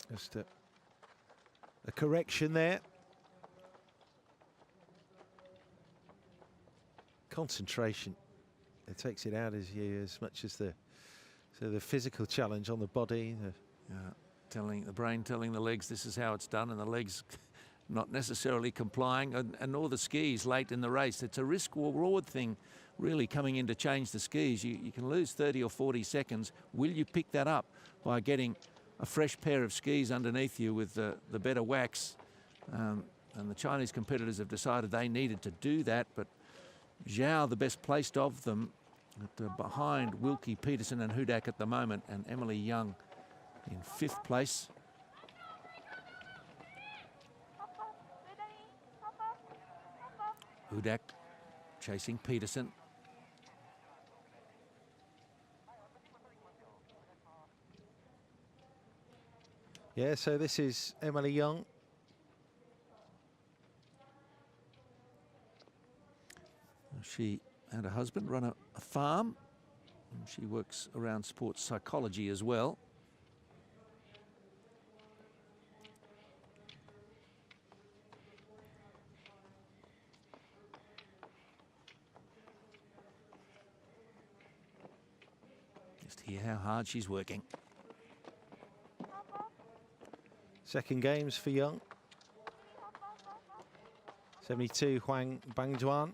Just a correction there. Concentration. It takes it out as much as the physical challenge on the body. Telling the brain, telling the legs this is how it's done, and the legs not necessarily complying, and all the skis late in the race. It's a risk-reward thing, really, coming in to change the skis. You can lose 30 or 40 seconds. Will you pick that up by getting a fresh pair of skis underneath you with the better wax? And the Chinese competitors have decided they needed to do that, but Zhao, the best placed of them, behind Wilkie, Peterson and Hudak at the moment, and Emily Young in 5th place. Hudak chasing Peterson. Yeah, so this is Emily Young. She and her husband run a farm, and she works around sports psychology as well. Just hear how hard she's working. Second games for Young. 72 Huang Bangjuan.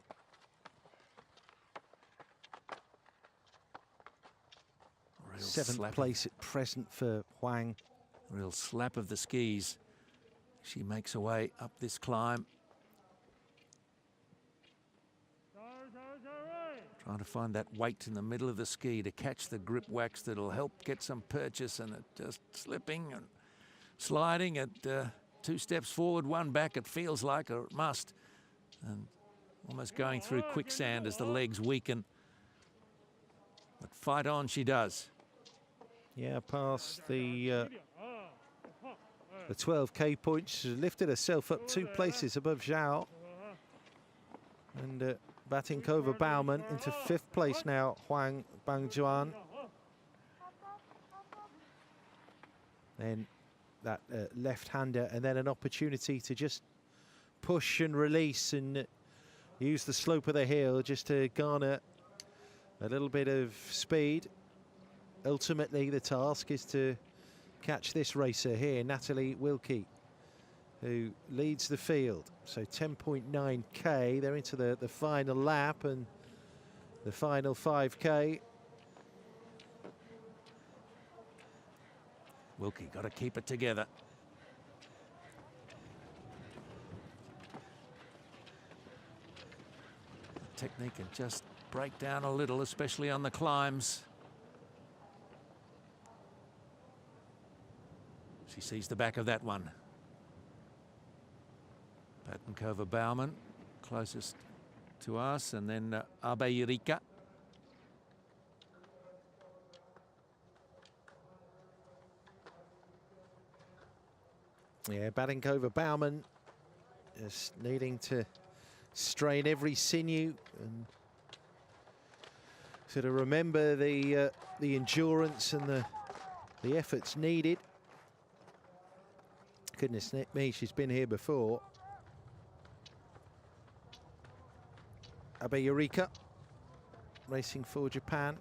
Seventh place at present for Huang. Real slap of the skis. She makes her way up this climb. Trying to find that weight in the middle of the ski to catch the grip wax that'll help get some purchase, and it just slipping and sliding at 2 steps forward, 1 back, it feels like, or it must. And almost going through quicksand as the legs weaken. But fight on she does. Yeah, past the 12K point. She's lifted herself up 2 places above Zhao. And Batinkova Baumann into 5th place now, Huang Bangjuan. Then that left-hander, and then an opportunity to just push and release and use the slope of the hill just to garner a little bit of speed. Ultimately, the task is to catch this racer here, Natalie Wilkie, who leads the field. So 10.9K, they're into the final lap and the final 5K. Wilkie got to keep it together. The technique can just break down a little, especially on the climbs. She sees the back of that one. Batinkova Baumann closest to us, and then Abayurika. Yeah, Batinkova Baumann just needing to strain every sinew and sort of remember the endurance and the efforts needed. Goodness me, she's been here before. Abayurika racing for Japan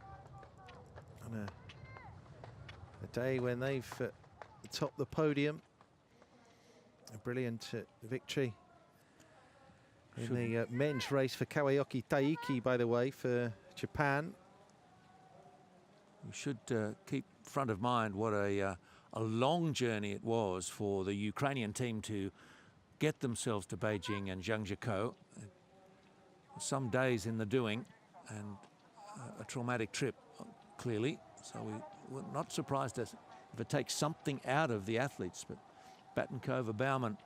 on a day when they've topped the podium. A brilliant victory in the men's race for Kawayoki Taiki, by the way, for Japan. You should keep front of mind what a long journey it was for the Ukrainian team to get themselves to Beijing and Zhangjiakou. Some days in the doing, and a traumatic trip, clearly. So we're not surprised if it takes something out of the athletes. But Batinkova Baumann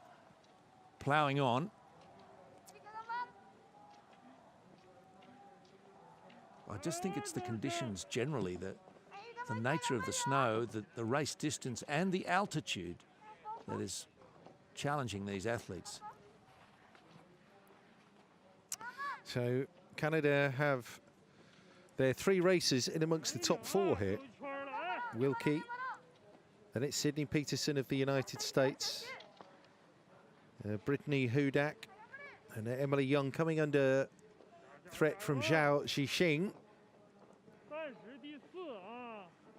ploughing on. I just think it's the conditions generally, the nature of the snow, the race distance and the altitude that is challenging these athletes. So Canada have their 3 racers in amongst the top 4 here. Wilkie, then it's Sydney Peterson of the United States, Brittany Hudak, and Emily Young coming under threat from Zhao Zhixing.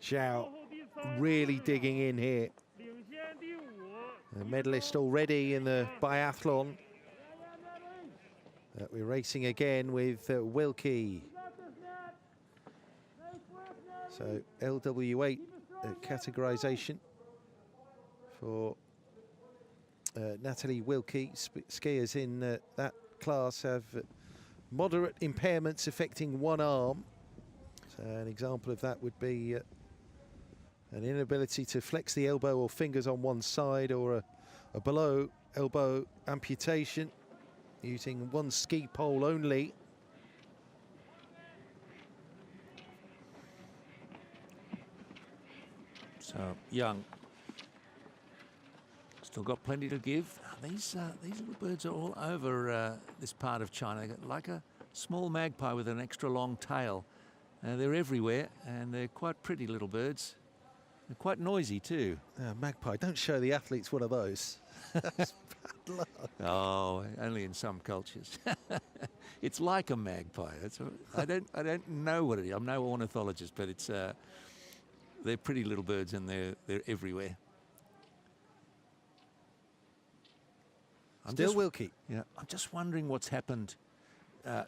Zhao really digging in here. A medalist already in the biathlon. We're racing again with Wilkie. So LW8 categorization for Natalie Wilkie. Skiers in that class have moderate impairments affecting one arm. So an example of that would be an inability to flex the elbow or fingers on one side, or a below elbow amputation using one ski pole only. So Young still got plenty to give. These little birds are all over this part of China, like a small magpie with an extra long tail. They're everywhere, and they're quite pretty little birds. They're quite noisy too. Magpie, don't show the athletes one of those. That's bad luck. Oh, only in some cultures. It's like a magpie. I don't know what it is. I'm no ornithologist, but it's they're pretty little birds, and they're everywhere. Still Wilkie. Yeah, I'm just wondering what's happened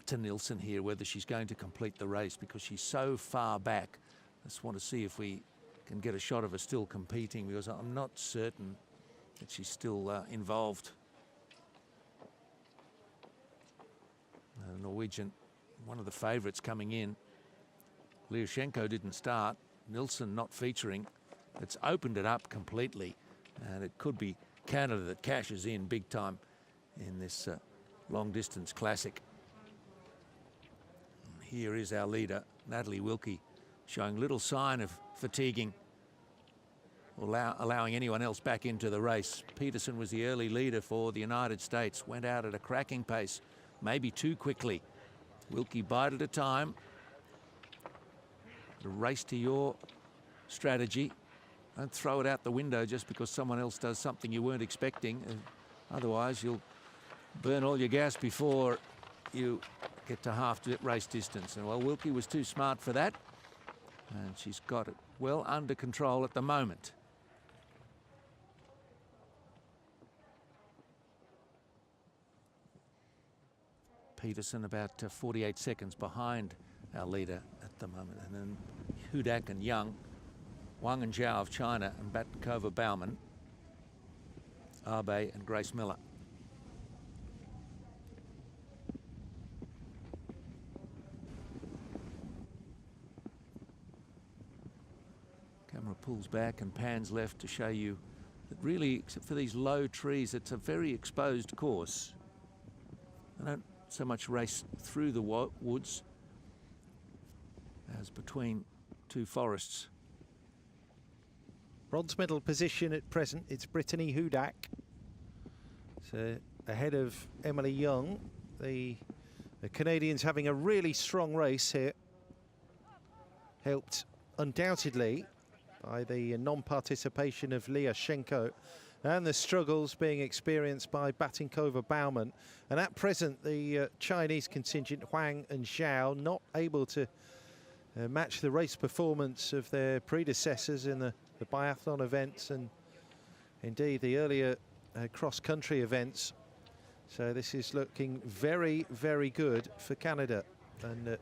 to Nilsson here, whether she's going to complete the race, because she's so far back. I just want to see if we can get a shot of her still competing, because I'm not certain that she's still involved. Norwegian, one of the favourites coming in. Lyashenko didn't start. Nilsson not featuring. It's opened it up completely, and it could be Canada that cashes in big time in this long distance classic. And here is our leader, Natalie Wilkie, showing little sign of fatiguing, allowing anyone else back into the race. Peterson was the early leader for the United States, went out at a cracking pace, maybe too quickly. Wilkie bided a time. A race to your strategy. Don't throw it out the window just because someone else does something you weren't expecting. Otherwise, you'll burn all your gas before you get to half race distance. And well, Wilkie was too smart for that, and she's got it well under control at the moment. Peterson about 48 seconds behind our leader at the moment. And then Hudak and Young, Wang and Zhao of China, and Batkova Baumann, Abe and Grace Miller. Camera pulls back and pans left to show you that really, except for these low trees, it's a very exposed course. They don't so much race through the woods as between two forests. Bronze medal position at present, it's Brittany Hudak. So ahead of Emily Young. The Canadians having a really strong race here. Helped undoubtedly by the non-participation of Lyashenko and the struggles being experienced by Batkova Baumann. And at present, the Chinese contingent, Huang and Zhao, not able to match the race performance of their predecessors in the biathlon events and indeed the earlier cross-country events. So this is looking very, very good for Canada. And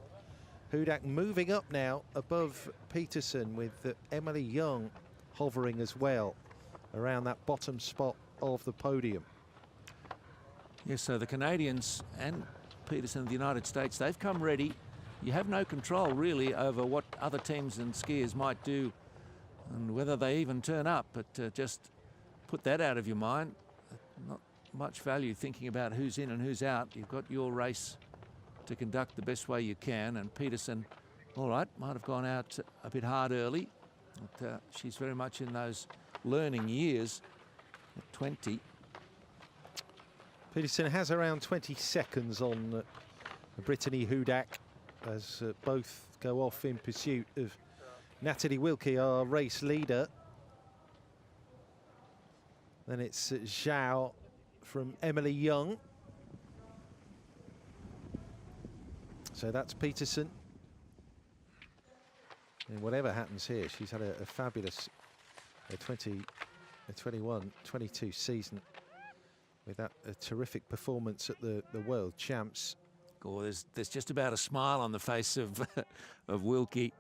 Hudak moving up now above Peterson, with Emily Young hovering as well around that bottom spot of the podium. Yes, so the Canadians and Peterson of the United States, they've come ready. You have no control really over what other teams and skiers might do and whether they even turn up, but just put that out of your mind. Not much value thinking about who's in and who's out. You've got your race to conduct the best way you can, and Peterson, all right, might have gone out a bit hard early, but she's very much in those learning years at 20. Peterson has around 20 seconds on Brittany Hudak as both go off in pursuit of Natalie Wilkie, our race leader. Then it's Zhao from Emily Young. So that's Peterson. And whatever happens here, she's had a fabulous 21, 22 season with that terrific performance at the World Champs. Oh, there's just about a smile on the face of of Wilkie.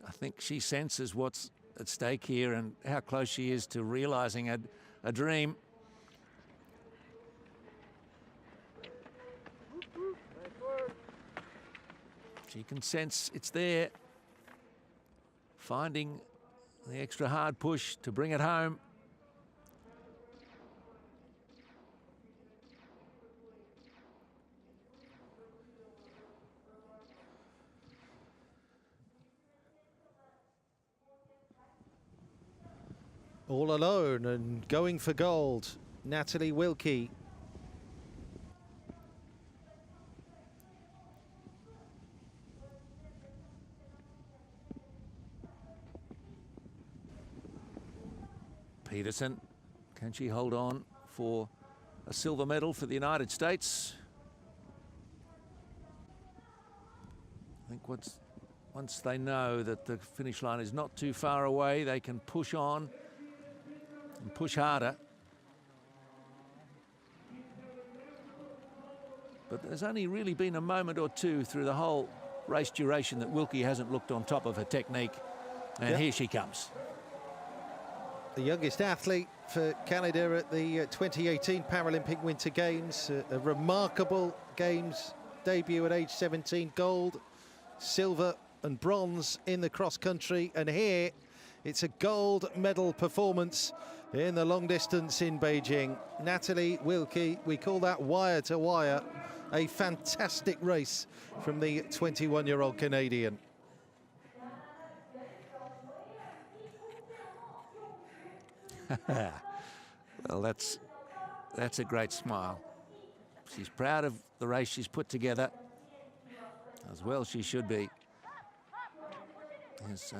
I think she senses what's at stake here and how close she is to realizing a dream. She can sense it's there, finding the extra hard push to bring it home. All alone and going for gold, Natalie Wilkie. Peterson, can she hold on for a silver medal for the United States? I think what's once they know that the finish line is not too far away, they can push on and push harder. But there's only really been a moment or two through the whole race duration that Wilkie hasn't looked on top of her technique. And here she comes. The youngest athlete for Canada at the 2018 Paralympic Winter Games. A remarkable Games debut at age 17. Gold, silver and bronze in the cross country. And here it's a gold medal performance in the long distance in Beijing. Natalie Wilkie, we call that wire to wire. A fantastic race from the 21-year-old Canadian. Well, that's a great smile. She's proud of the race she's put together, as well she should be. There's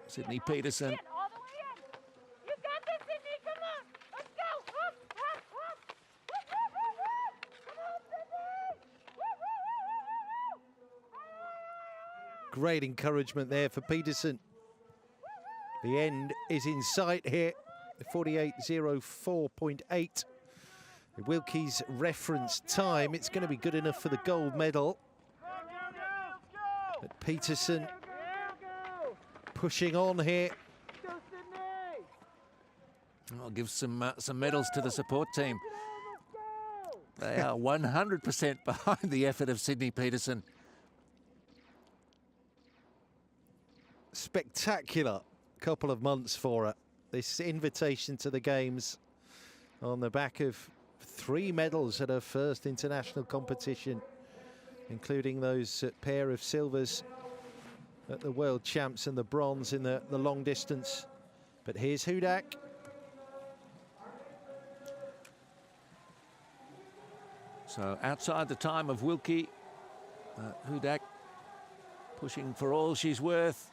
Sydney Peterson. Great encouragement there for Peterson. The end is in sight here. 48.04.8. Wilkie's reference time. It's going to be good enough for the gold medal. But Peterson pushing on here. I'll give some medals to the support team. They are 100% behind the effort of Sydney Peterson. Spectacular couple of months for her. This invitation to the Games on the back of 3 medals at her first international competition, including those pair of silvers at the World Champs and the bronze in the long distance. But here's Hudak. So outside the time of Wilkie, Hudak pushing for all she's worth,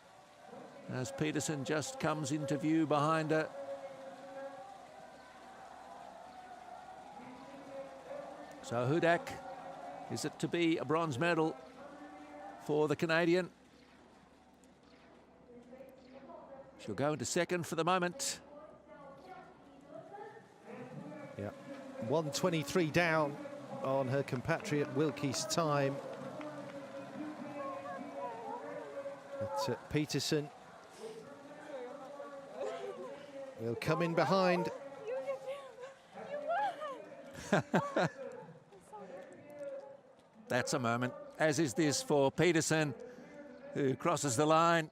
as Peterson just comes into view behind her. So Hudak, is it to be a bronze medal for the Canadian? She'll go into second for the moment. Yeah, 1:23 down on her compatriot Wilkie's time. But Peterson will come in behind. That's a moment, as is this for Peterson, who crosses the line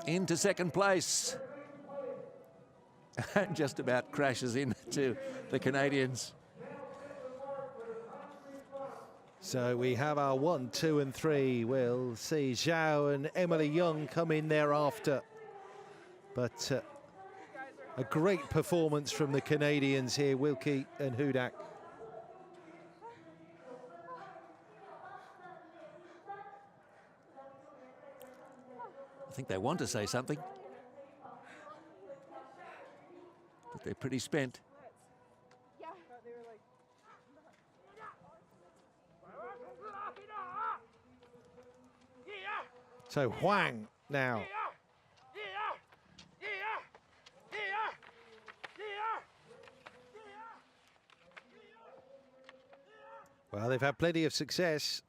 into second place and just about crashes into the Canadians. So we have our 1, 2 and 3. We'll see Zhao and Emily Young come in thereafter. But a great performance from the Canadians here, Wilkie and Hudak. I think they want to say something, but they're pretty spent. So Huang now. Well, they've had plenty of success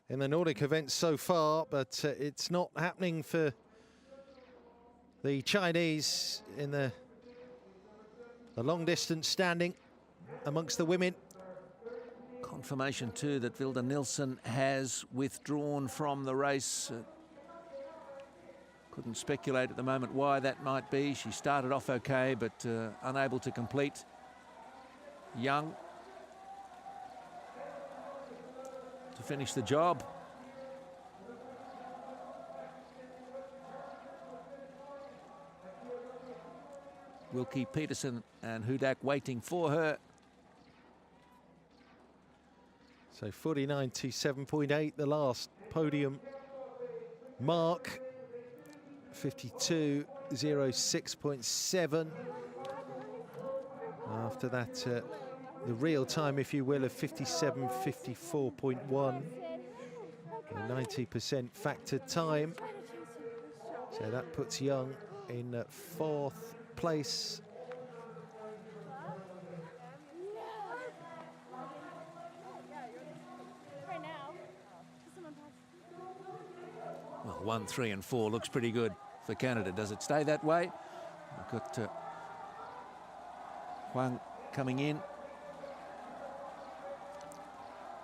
in the Nordic events so far, but it's not happening for the Chinese in the long distance standing amongst the women. Confirmation too that Vilda Nilsson has withdrawn from the race. Couldn't speculate at the moment why that might be. She started off okay, but unable to complete. Young to finish the job. Wilkie, Peterson and Hudak waiting for her. So 49.27.8, the last podium mark. 52.06.7. After that, the real time, if you will, of 57.54.1. 90% factored time. So that puts Young in 4th place. Well, 1, 3 and 4 looks pretty good for Canada. Does it stay that way? We've got Huang coming in.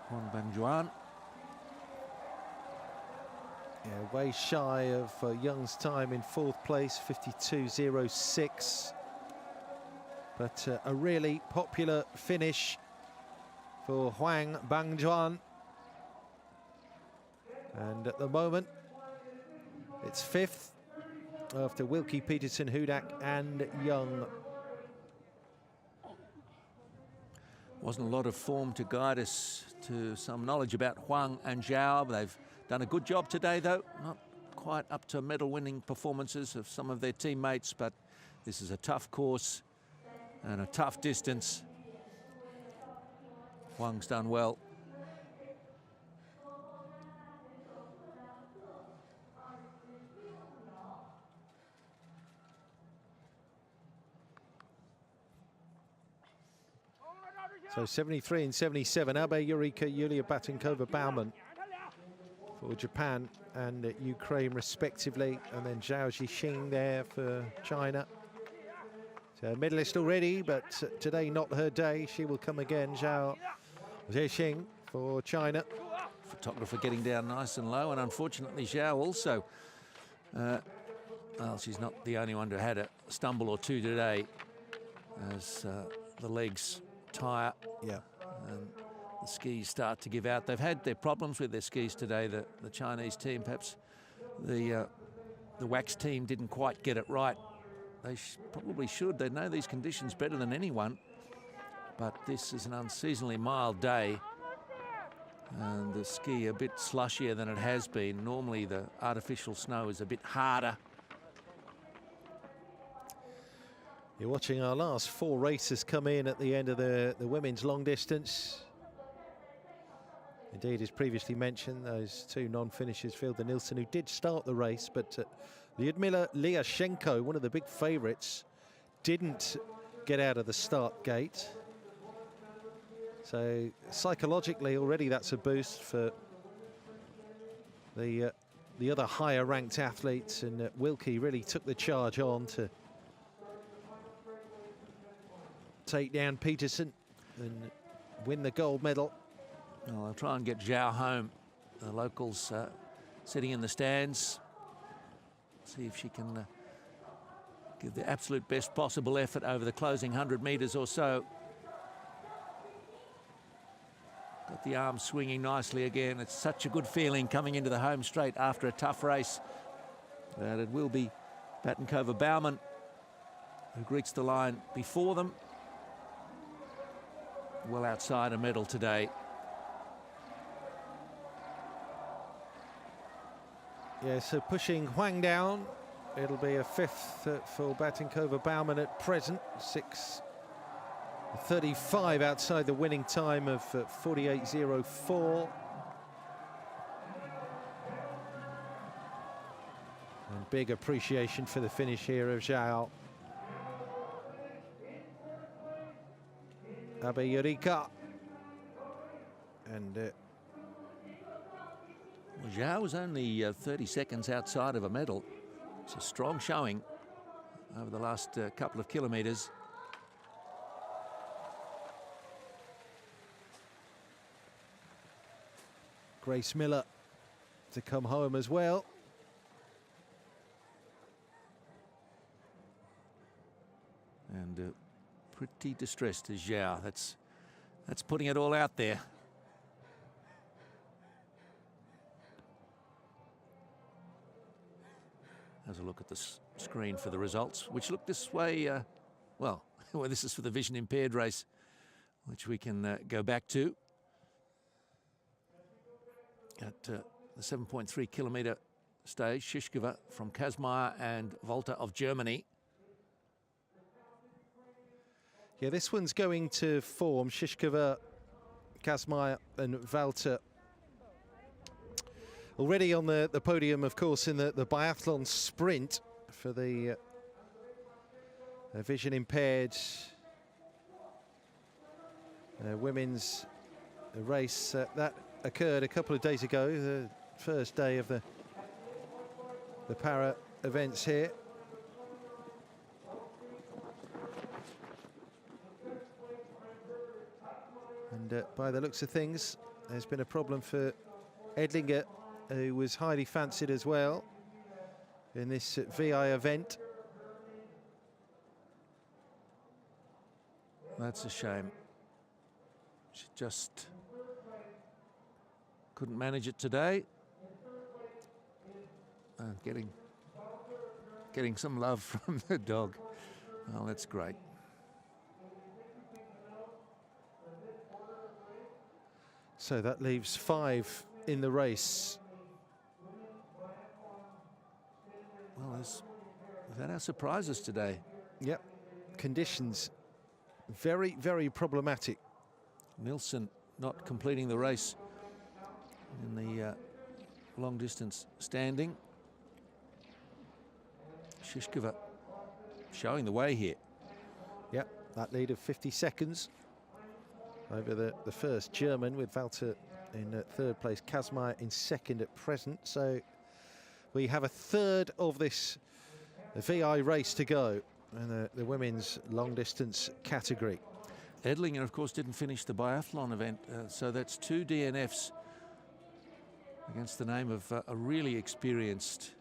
Huang Bangjuan. Yeah, way shy of Young's time in 4th place, 52.06. But a really popular finish for Huang Bangjuan. And at the moment, it's 5th after Wilkie, Peterson, Hudak and Young. Wasn't a lot of form to guide us to some knowledge about Huang and Zhao. They've done a good job today, though. Not quite up to medal-winning performances of some of their teammates, but this is a tough course and a tough distance. Huang's done well. So 73 and 77, Abe Eureka, Yulia Batinkova-Baumann for Japan and Ukraine respectively, and then Zhao Zhixing there for China. So a medalist already, but today not her day. She will come again. Zhao Zhixing for China. Photographer getting down nice and low, and unfortunately Zhao also. Well, she's not the only one to have had a stumble or two today as the legs tire. Yeah. And the skis start to give out. They've had their problems with their skis today, the Chinese team. Perhaps the wax team didn't quite get it right. They probably should. They know these conditions better than anyone. But this is an unseasonably mild day. And the ski a bit slushier than it has been. Normally the artificial snow is a bit harder. You're watching our last 4 races come in at the end of the women's long distance. Indeed, as previously mentioned, those 2 non-finishers, Vilda Nilsson, who did start the race, but Lyudmila Lyashenko, one of the big favourites, didn't get out of the start gate. So psychologically already that's a boost for the other higher ranked athletes, and Wilkie really took the charge on to take down Peterson and win the gold medal. Well, I'll try and get Zhao home. The locals sitting in the stands. See if she can give the absolute best possible effort over the closing 100 metres or so. Got the arm swinging nicely again. It's such a good feeling coming into the home straight after a tough race. But it will be Batinkova-Baumann who greets the line before them. Well outside a medal today. Yeah, so pushing Huang down. It'll be a 5th for Batinkova-Baumann at present. 6:35 outside the winning time of 48.04. And big appreciation for the finish here of Zhao. Abe Eureka. And well, Zhao was only 30 seconds outside of a medal. It's a strong showing over the last couple of kilometres. Grace Miller to come home as well. And pretty distressed is Zhao. That's putting it all out there. Has a look at the screen for the results, which look this way. Well, this is for the vision impaired race, which we can go back to. At the 7.3 kilometre stage, Shishkova from Kazmaier and Volta of Germany. Yeah, this one's going to form. Shishkova, Kazmaier and Valter Already on the podium, of course, in the biathlon sprint for the vision impaired women's race. That occurred a couple of days ago, the first day of the para events here. And by the looks of things, there's been a problem for Edlinger, who was highly fancied as well in this VI event. That's a shame. She just couldn't manage it today. Getting some love from the dog. Oh, that's great. So that leaves 5 in the race. Well, we've had our surprises today. Yep, conditions very, very problematic. Nilsson not completing the race in the long distance standing. Shishkova showing the way here. Yep, that lead of 50 seconds over the first German, with Walter in third place, Kazmaier in second at present. So we have a third of this VI race to go in the women's long distance category. Edlinger, of course, didn't finish the biathlon event, so that's 2 DNFs against the name of a really experienced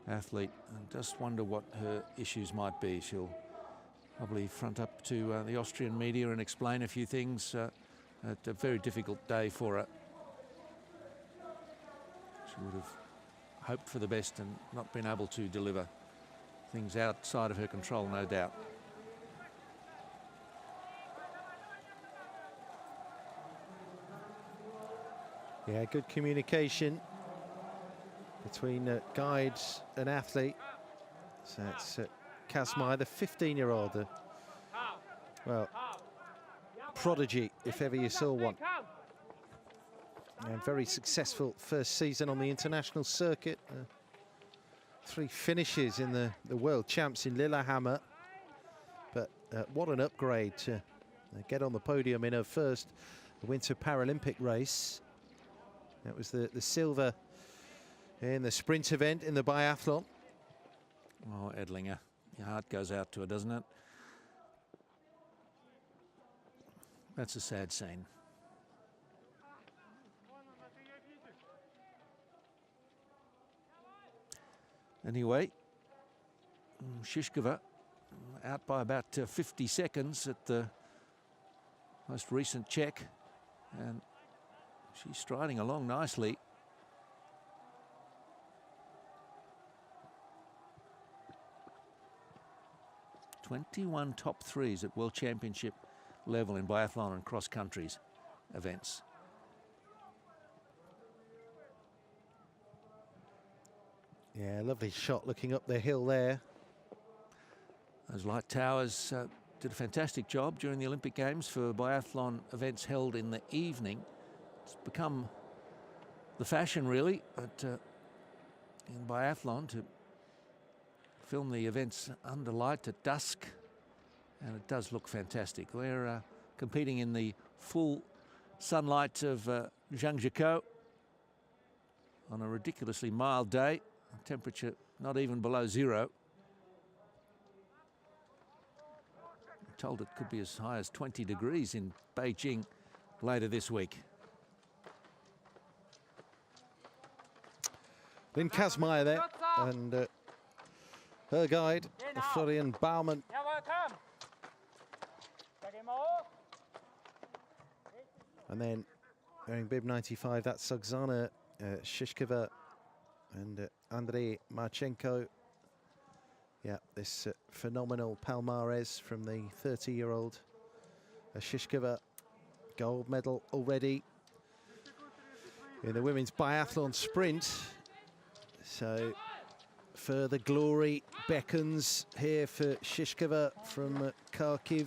athlete. And just wonder what her issues might be. She'll probably front up to the Austrian media and explain a few things. At a very difficult day for her. She would have hoped for the best and not been able to deliver. Things outside of her control, no doubt. Yeah, good communication between guides and athlete. So it's Kazmaier, the 15-year-old, well, prodigy, if ever you saw one. And very successful first season on the international circuit. 3 finishes in the world champs in Lillehammer. But what an upgrade to get on the podium in her first Winter Paralympic race. That was the silver in the sprint event in the biathlon. Oh, Edlinger, your heart goes out to her, doesn't it? That's a sad scene. Anyway, Shishkova out by about 50 seconds at the most recent check, and she's striding along nicely. '21 top 3s at World Championship level in biathlon and cross countries events. Yeah, lovely shot looking up the hill there. Those light towers did a fantastic job during the Olympic Games for biathlon events held in the evening. It's become the fashion, really, but in biathlon to film the events under light at dusk, and it does look fantastic. We're competing in the full sunlight of Zhangjiakou on a ridiculously mild day, temperature not even below 0. I'm told it could be as high as 20 degrees in Beijing later this week. Lynn Kazmaier there, and her guide, Florian Baumann. And then wearing bib 95, that's Oksana Shishkova and Andrei Marchenko. Yeah, this phenomenal palmares from the 30-year-old Shishkova. Gold medal already in the women's biathlon sprint. So further glory beckons here for Shishkova from Kharkiv.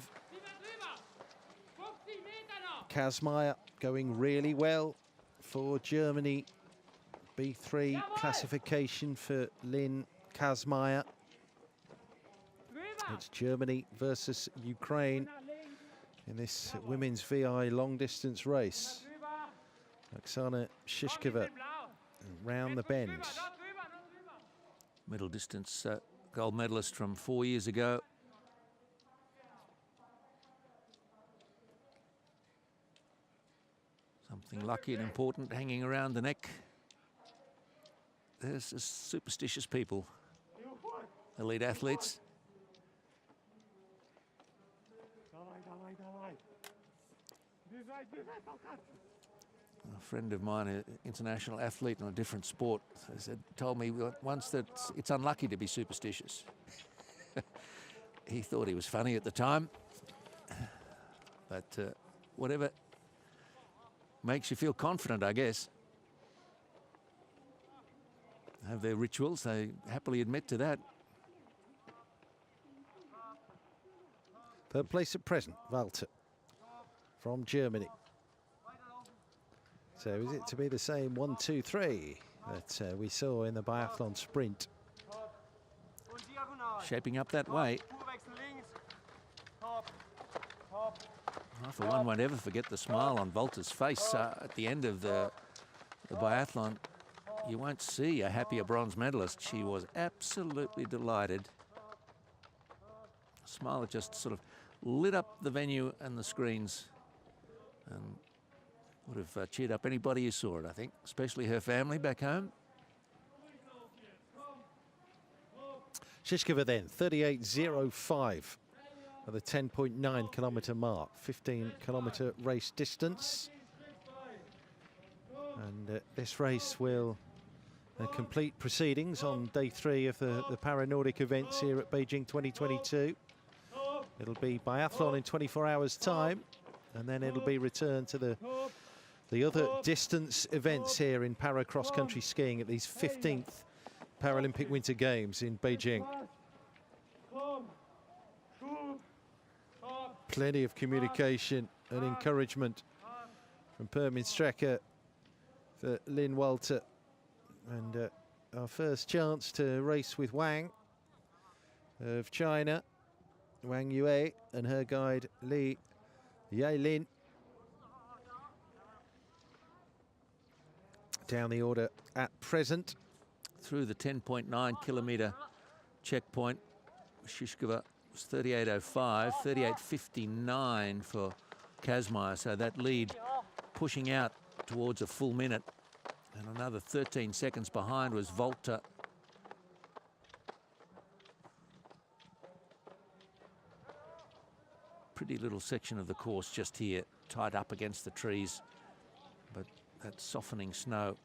Kazmaier going really well for Germany. B3 classification for Lynn Kazmaier. It's Germany versus Ukraine in this women's VI long distance race. Oksana Shishkova round the bend. Middle distance gold medalist from 4 years ago. Something lucky and important hanging around the neck. There's superstitious people, elite athletes. A friend of mine, an international athlete in a different sport, told me once that it's unlucky to be superstitious. He thought he was funny at the time, but whatever makes you feel confident, I guess. Have their rituals, they happily admit to that. Third place at present, Walter from Germany. So is it to be the same 1, 2, 3 that we saw in the biathlon sprint? Shaping up that way. I, for one, won't ever forget the smile on Walter's face at the end of the biathlon. You won't see a happier bronze medalist. She was absolutely delighted. A smile that just sort of lit up the venue and the screens and would have cheered up anybody who saw it, I think, especially her family back home. Shishkova then, 38.05 at the 10.9 kilometre mark, 15-kilometre race distance. And this race will complete proceedings on day 3 of the Para-Nordic events here at Beijing 2022. It'll be biathlon in 24 hours' time, and then it'll be returned to the other distance events here in para cross-country skiing at these 15th Paralympic Winter Games in Beijing. Plenty of communication and encouragement from Permin Strecker for Lynn Walter. And our first chance to race with Wang of China, Wang Yue, and her guide Li Yailin. Down the order at present. Through the 10.9 kilometre checkpoint, Shishkova was 38.05, 38.59 for Kazmaier, so that lead pushing out towards a full minute. And another 13 seconds behind was Walter. Pretty little section of the course just here, tied up against the trees, but that softening snow.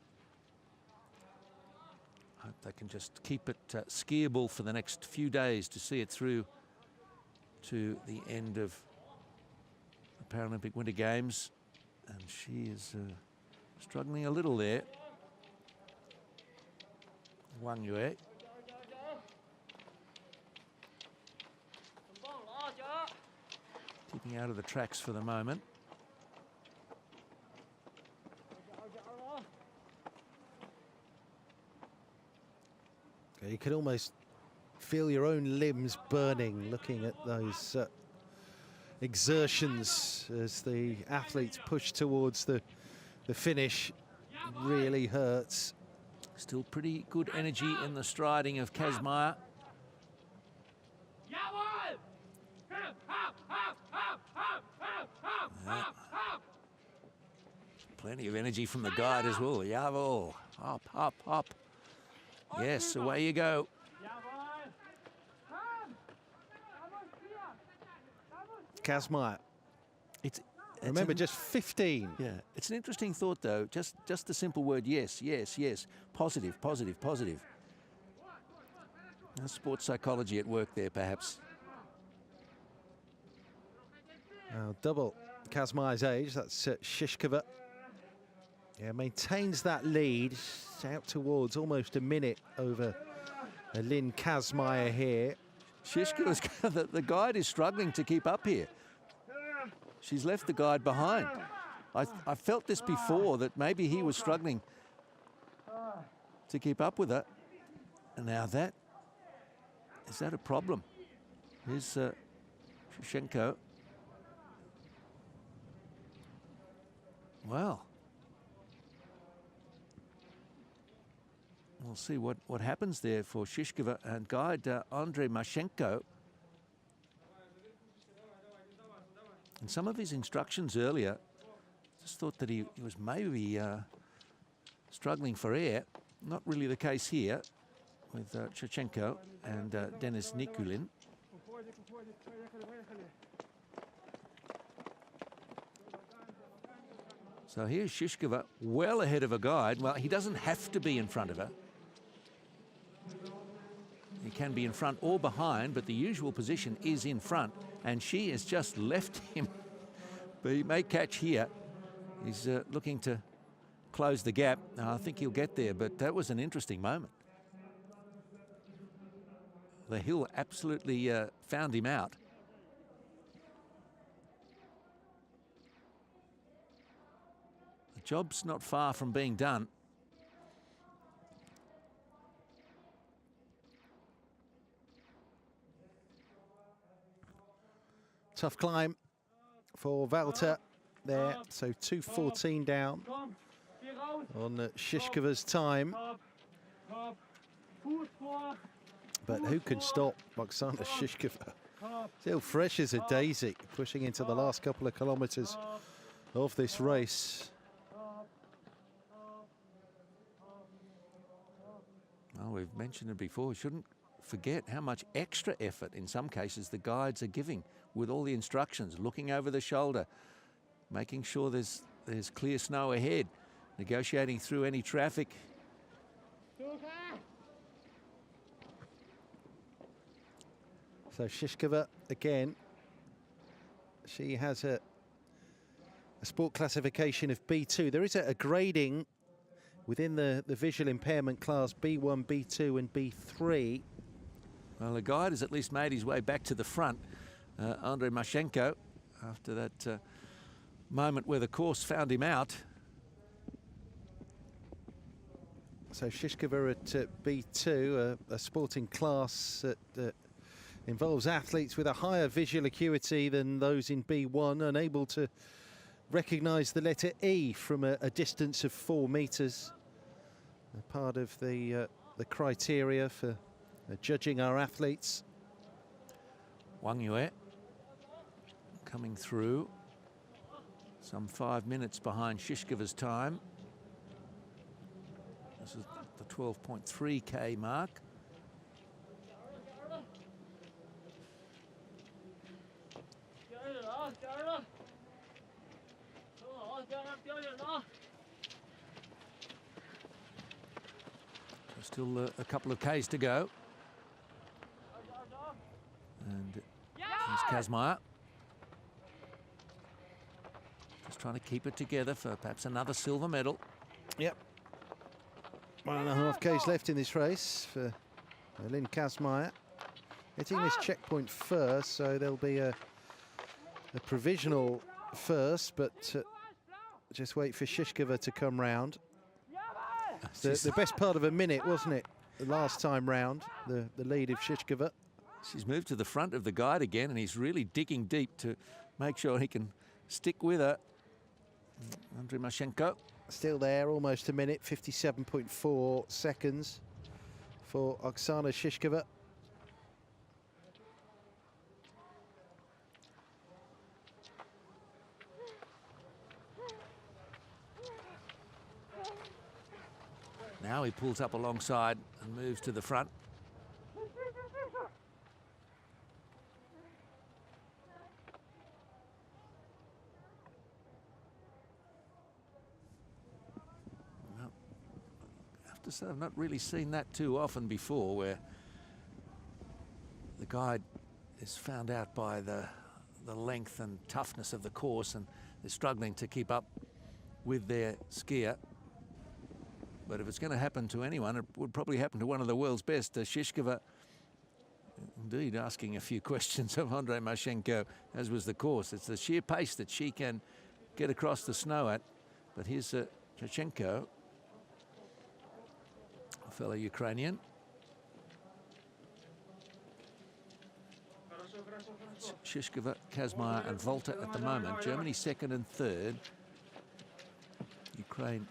Hope they can just keep it skiable for the next few days to see it through to the end of the Paralympic Winter Games. And she is struggling a little there. Wang Yue. Keeping out of the tracks for the moment. You can almost feel your own limbs burning looking at those exertions as the athletes push towards the finish. Really hurts. Still pretty good energy in the striding of Kazmaier. Plenty of energy from the guide as well. Jawohl. Up, up, up. Yes, away you go. Kazmaier. Remember, just 15. Yeah, it's an interesting thought, though. Just the simple word yes, yes, yes. Positive, positive, positive. Sports psychology at work there, perhaps. Now, double Kazmaier's age. That's Shishkova. Yeah, maintains that lead. It's out towards almost a minute over Lynn Kazmaier here. Shishkova's the guide is struggling to keep up here. She's left the guide behind. I felt this before, that maybe he was struggling to keep up with her. And now is that a problem? Here's Shevchenko. Well, we'll see what happens there for Shishkova and guide Andrei Mashenko. And some of his instructions earlier, just thought that he was maybe struggling for air. Not really the case here with Shevchenko and Denis Nikulin. So here's Shishkova well ahead of a guide. Well, he doesn't have to be in front of her. He can be in front or behind, but the usual position is in front, and she has just left him. But he may catch here. He's looking to close the gap. I think he'll get there, but that was an interesting moment. The hill absolutely found him out. The job's not far from being done. Tough climb for Walter there, so 2:14 down on Shishkova's time. But who can stop Oksana Shishkova? Still fresh as a daisy, pushing into the last couple of kilometres of this race. Well, we've mentioned it before. We shouldn't forget how much extra effort in some cases the guides are giving with all the instructions, looking over the shoulder, making sure there's clear snow ahead, negotiating through any traffic. So Shishkova again, she has a sport classification of B2. There is a grading within the visual impairment class, B1, B2 and B3. Well, the guide has at least made his way back to the front. Andrei Mashenko, after that moment where the course found him out. So Shishkova at B2, a sporting class that involves athletes with a higher visual acuity than those in B1, unable to recognise the letter E from a distance of 4 metres. Part of the criteria for judging our athletes. Wang Yue coming through, some 5 minutes behind Shishkova's time. This is the 12.3k mark. Still a couple of Ks to go. And here's Kazmaier. Just trying to keep it together for perhaps another silver medal. Yep. 1.5 Ks left in this race for Lynn Kazmaier. Hitting this checkpoint first, so there'll be a provisional first, but just wait for Shishkova to come round. The best part of a minute, wasn't it, the last time round, the lead of Shishkova. She's moved to the front of the guide again, and he's really digging deep to make sure he can stick with her. Andrei Mashenko. Still there, almost a minute, 57.4 seconds for Oksana Shishkova. Now he pulls up alongside and moves to the front. Well, I have to say I've not really seen that too often before, where the guide is found out by the length and toughness of the course, and they're struggling to keep up with their skier. But if it's going to happen to anyone, it would probably happen to one of the world's best. Shishkova, indeed, asking a few questions of Andrei Mashenko, as was the course. It's the sheer pace that she can get across the snow at. But here's Shevchenko. fellow Ukrainian. It's Shishkova, Kazmaier and Volta at the moment. Germany second and third. Ukraine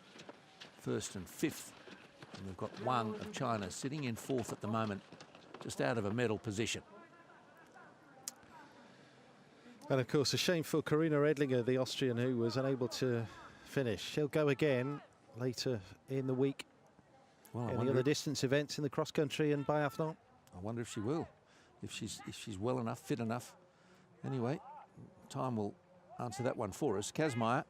first and fifth. And we've got one of China sitting in fourth at the moment, just out of a medal position. And of course, a shame for Karina Edlinger, the Austrian, who was unable to finish. She'll go again later in the week. Well, in the other distance events in the cross country and biathlon. I wonder if she will, if she's well enough, fit enough. Anyway, time will answer that one for us. Kazmaier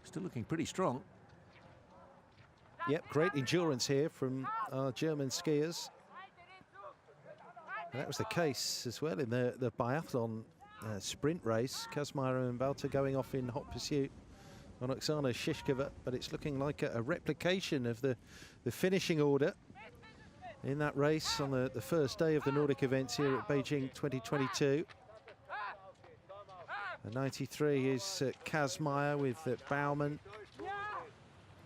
still looking pretty strong. Yep, great endurance here from our German skiers. And that was the case as well in the biathlon sprint race. Kazmaier and Valter going off in hot pursuit on Oksana Shishkova, but it's looking like a replication of the finishing order in that race on the first day of the Nordic events here at Beijing 2022. The 93 is Kazmaier with Baumann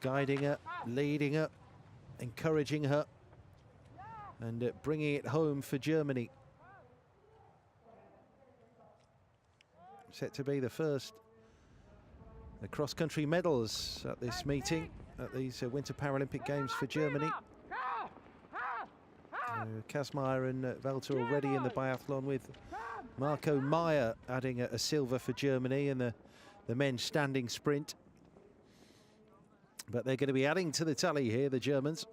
guiding her, leading her, encouraging her, and bringing it home for Germany. Set to be the first cross-country medals at this meeting, at these Winter Paralympic Games for Germany. Kazmaier and Valter already in the biathlon, with Marco Meyer adding a silver for Germany in the men's standing sprint. But they're going to be adding to the tally here, the Germans.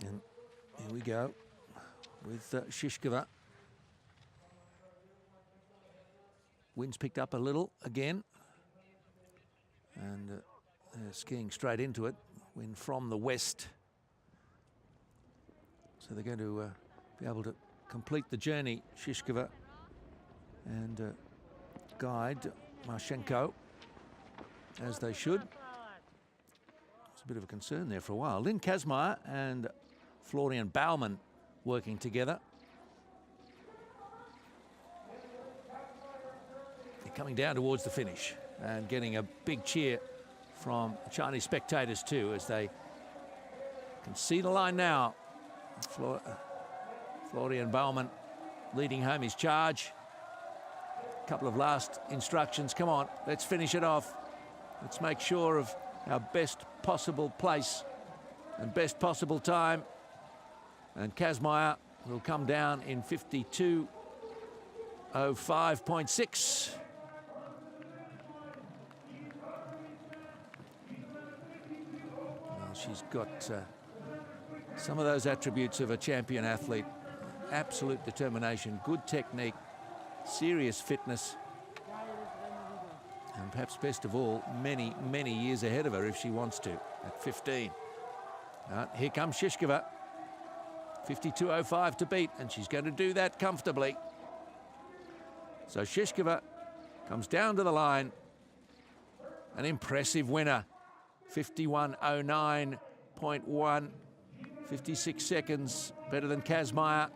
And here we go with Shishkova. Wind's picked up a little again, and they're skiing straight into it. Wind from the west. So they're going to be able to complete the journey, Shishkova and guide Marchenko, as they should. It's a bit of a concern there for a while. Lynn Kazmaier and Florian Baumann working together. They're coming down towards the finish and getting a big cheer from Chinese spectators too, as they can see the line now. Florian Baumann leading home his charge. A couple of last instructions. Come on, let's finish it off. Let's make sure of our best possible place and best possible time. And Kazmaier will come down in 52:05.6. Well, she's got some of those attributes of a champion athlete. Absolute determination, good technique, serious fitness, and perhaps best of all, many, many years ahead of her if she wants to, at 15. Here comes Shishkova. 52:05 to beat, and she's going to do that comfortably. So Shishkova comes down to the line. An impressive winner. 51:09.1. 56 seconds better than Kazmaier.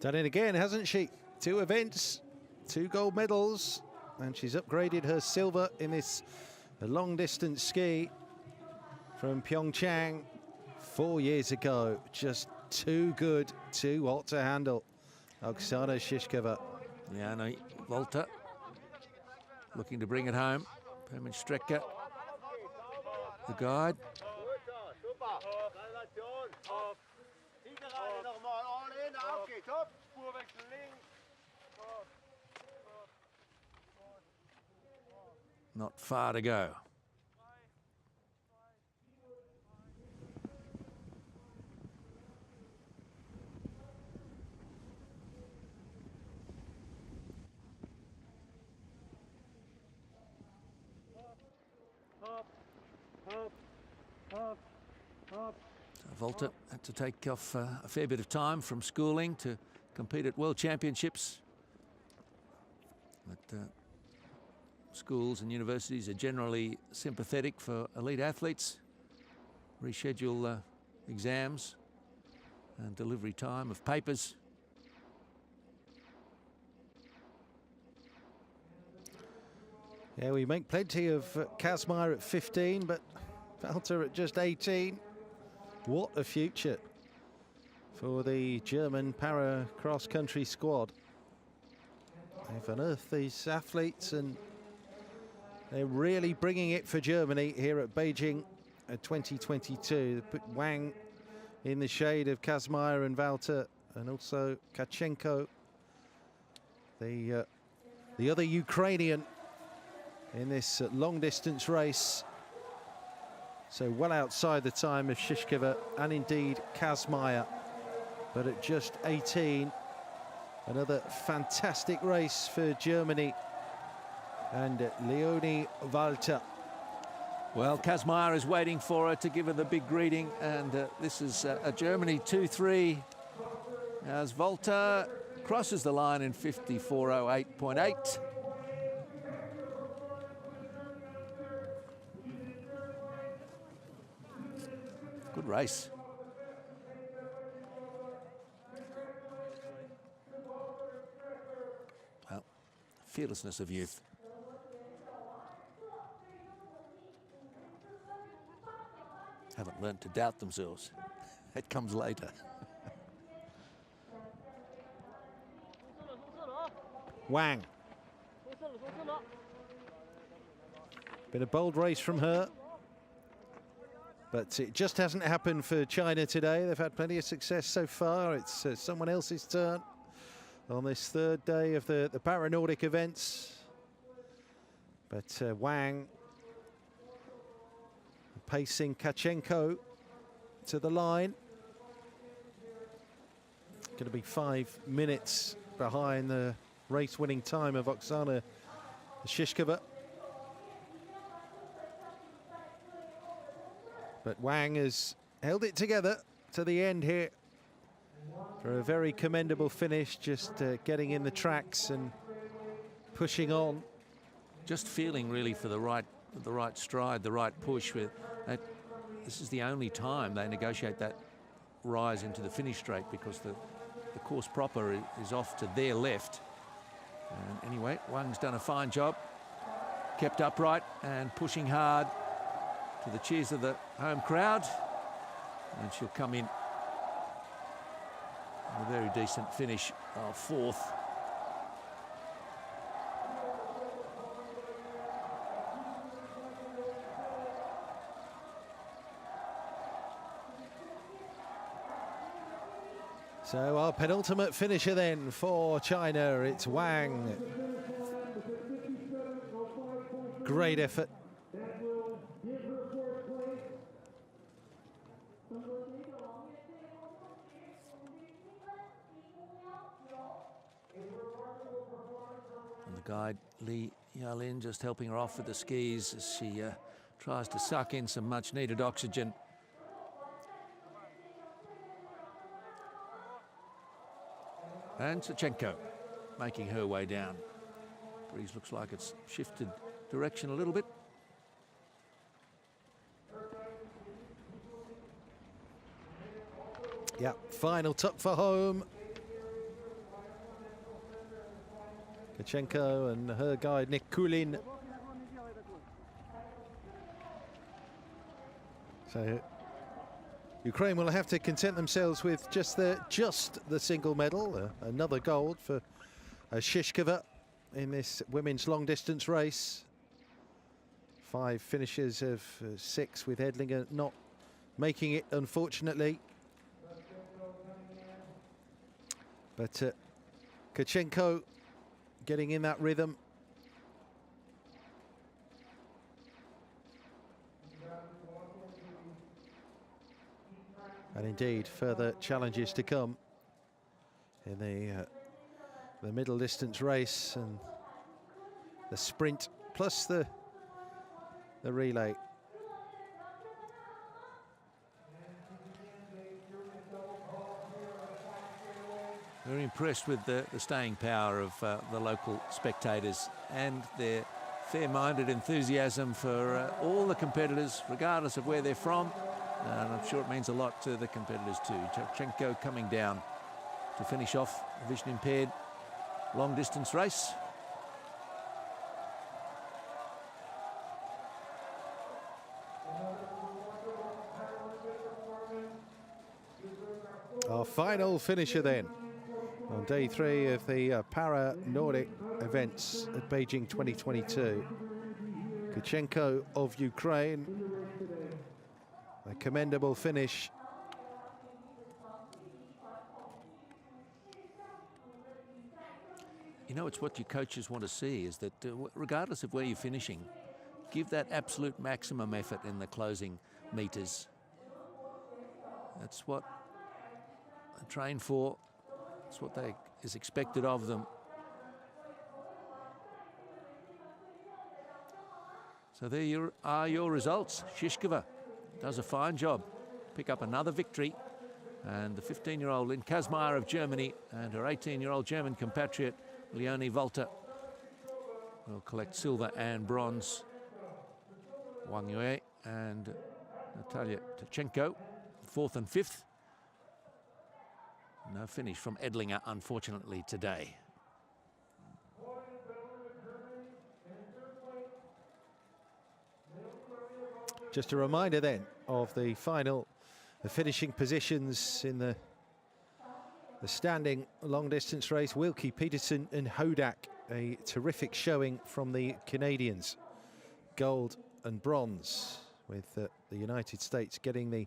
Done it again, hasn't she? 2 events, 2 gold medals, and she's upgraded her silver in this long distance ski from Pyeongchang 4 years ago. Just too good, too hot to handle. Oksana Shishkova. Yeah, no, Volta looking to bring it home. Permin Strecker, the guide. Not far to go. Volta had to take off a fair bit of time from schooling to compete at World Championships. But schools and universities are generally sympathetic for elite athletes. Reschedule exams and delivery time of papers. Yeah, we make plenty of Kazmaier at 15, but Walter at just 18. What a future for the German para cross-country squad. They've unearthed these athletes and they're really bringing it for Germany here at Beijing 2022. They put Wang in the shade of Kazmaier and Walter, and also Kachenko, the other Ukrainian in this long-distance race. So well outside the time of Shishkova and indeed Kazmaier. But at just 18, another fantastic race for Germany and Leonie Walter. Well, Kazmaier is waiting for her to give her the big greeting, and this is a Germany 2-3 as Walter crosses the line in 54:08.8. Good race. Well, fearlessness of youth. Haven't learnt to doubt themselves. It comes later. Wang. Been a bold race from her, but it just hasn't happened for China today. They've had plenty of success so far. It's someone else's turn on this third day of the Para-Nordic events. But Wang pacing Kachenko to the line. Going to be 5 minutes behind the race-winning time of Oksana Shishkova. But Wang has held it together to the end here for a very commendable finish, just getting in the tracks and pushing on. Just feeling really for the right stride, the right push. With this is the only time they negotiate that rise into the finish straight, because the course proper is off to their left. And anyway, Wang's done a fine job, kept upright and pushing hard to the cheers of the home crowd, and she'll come in a very decent finish of fourth. So our penultimate finisher then for China, it's Wang. Great effort. And the guide Li Yalin just helping her off with the skis as she tries to suck in some much needed oxygen. And Sachenko making her way down. Breeze looks like it's shifted direction a little bit. Yeah, final tuck for home. Kachenko and her guide Nick Kulin. So Ukraine will have to content themselves with just the single medal, another gold for Shishkova in this women's long distance race. 5 finishes of 6, with Edlinger not making it, unfortunately. But Kachenko getting in that rhythm. And indeed, further challenges to come in the middle distance race and the sprint, plus the relay. Very impressed with the staying power of the local spectators and their fair-minded enthusiasm for all the competitors, regardless of where they're from. And I'm sure it means a lot to the competitors too. Chevchenko coming down to finish off a vision impaired long distance race. Our final finisher then on day 3 of the Para-Nordic events at Beijing 2022. Kuchenko of Ukraine. A commendable finish. You know, it's what your coaches want to see, is that regardless of where you're finishing, give that absolute maximum effort in the closing meters. That's what they train for. That's what is expected of them. So there are your results. Shishkova does a fine job. Pick up another victory. And the 15-year-old Lynn Kazmaier of Germany and her 18-year-old German compatriot Leonie Walter will collect silver and bronze. Wang Yue and Natalia Tachenko, 4th and 5th. No finish from Edlinger, unfortunately, today. Just a reminder then of the finishing positions in the standing long distance race. Wilkie, Peterson and Hodak, a terrific showing from the Canadians. Gold and bronze, with the United States getting the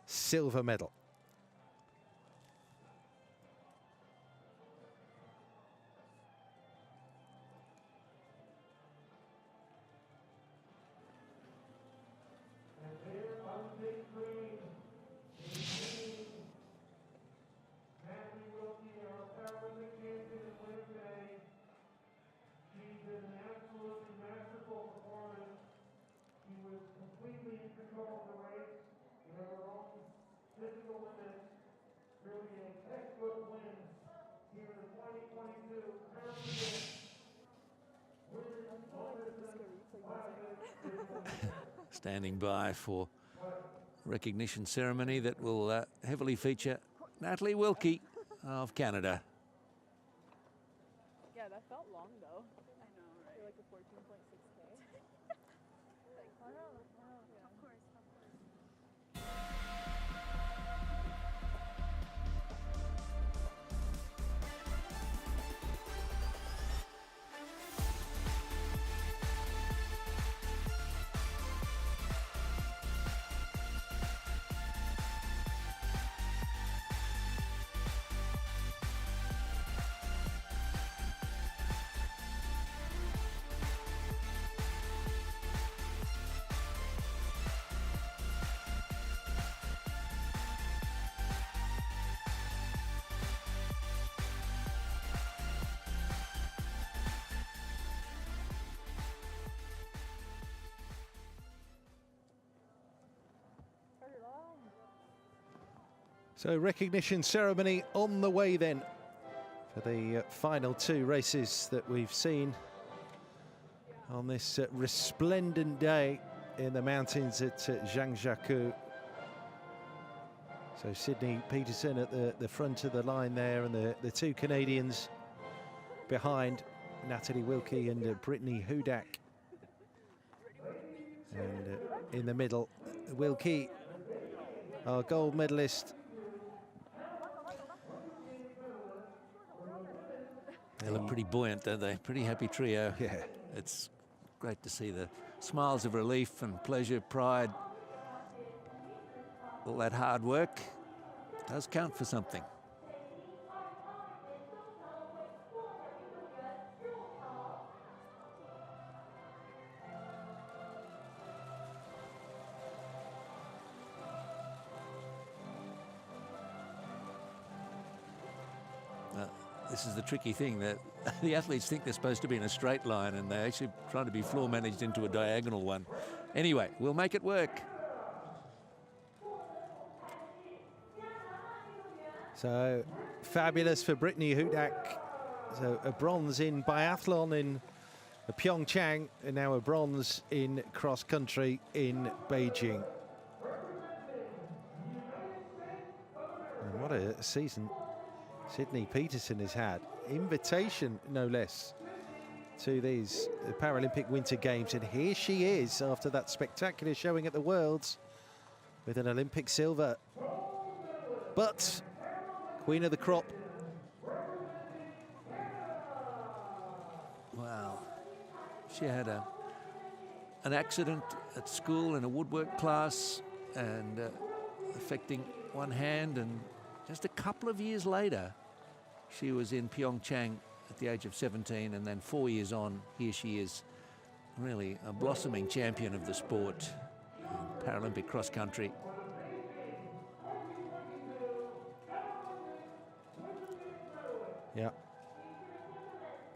silver medal. Standing by for recognition ceremony that will heavily feature Natalie Wilkie of Canada. Yeah, that felt long though. I know, right? Like a 14.6K. Like, yeah. Of course. So recognition ceremony on the way then for the final 2 races that we've seen on this resplendent day in the mountains at Zhangjiakou. So Sydney Peterson at the front of the line there, and the 2 Canadians behind, Natalie Wilkie and Brittany Hudak. And in the middle, Wilkie, our gold medalist. They look pretty buoyant, don't they? Pretty happy trio. Yeah. It's great to see the smiles of relief and pleasure, pride. All that hard work does count for something. This is the tricky thing, that the athletes think they're supposed to be in a straight line and they're actually trying to be floor managed into a diagonal one. Anyway, we'll make it work. So fabulous for Brittany Hudak. So a bronze in biathlon in Pyeongchang, and now a bronze in cross country in Beijing. season Sydney Peterson has had. Invitation, no less, to these Paralympic Winter Games. And here she is after that spectacular showing at the Worlds with an Olympic silver. But queen of the crop. Well, she had an accident at school in a woodwork class and affecting one hand, and just a couple of years later she was in Pyeongchang at the age of 17, and then 4 years on, here she is, really a blossoming champion of the sport, Paralympic cross country. Yeah.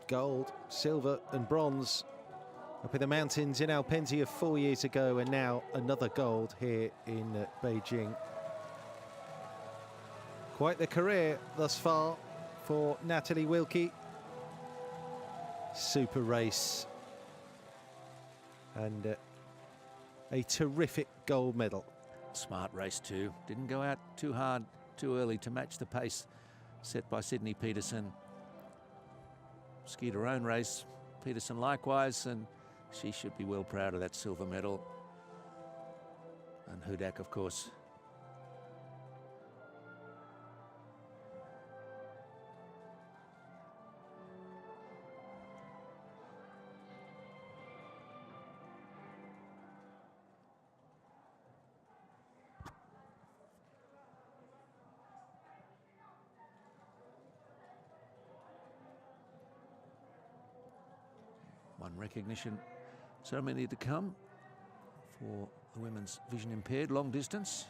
Gold, silver and bronze up in the mountains in Alpensia 4 years ago, and now another gold here in Beijing. Quite the career thus far for Natalie Wilkie. Super race and a terrific gold medal. Smart race too. Didn't go out too hard too early to match the pace set by Sydney Peterson. Skied her own race, Peterson likewise, and she should be well proud of that silver medal. And Hudak, of course. One recognition ceremony to come for the women's vision impaired long distance.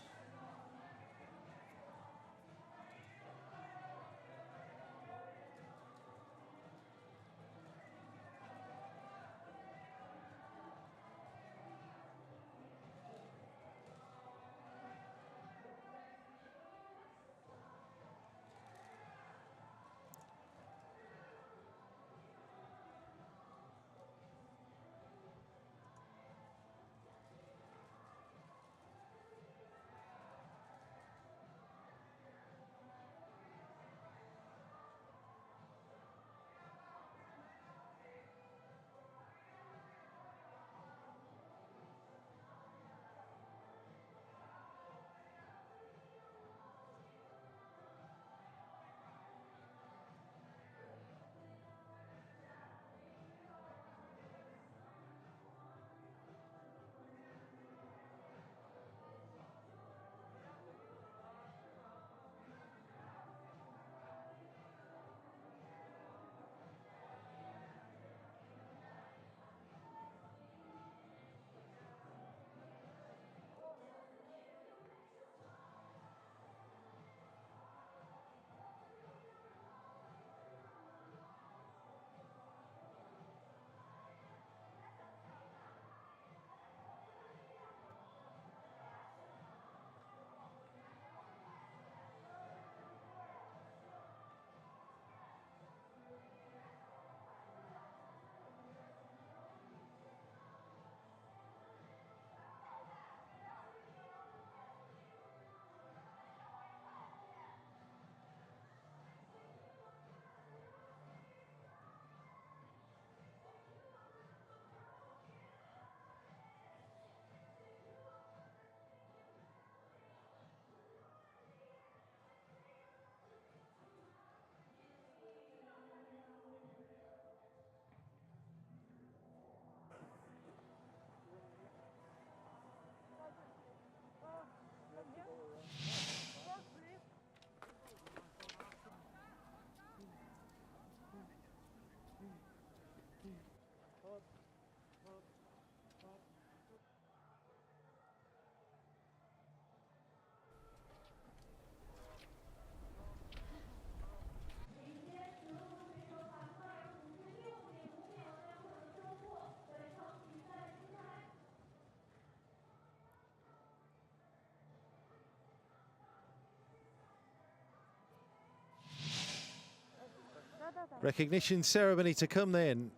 Recognition ceremony to come then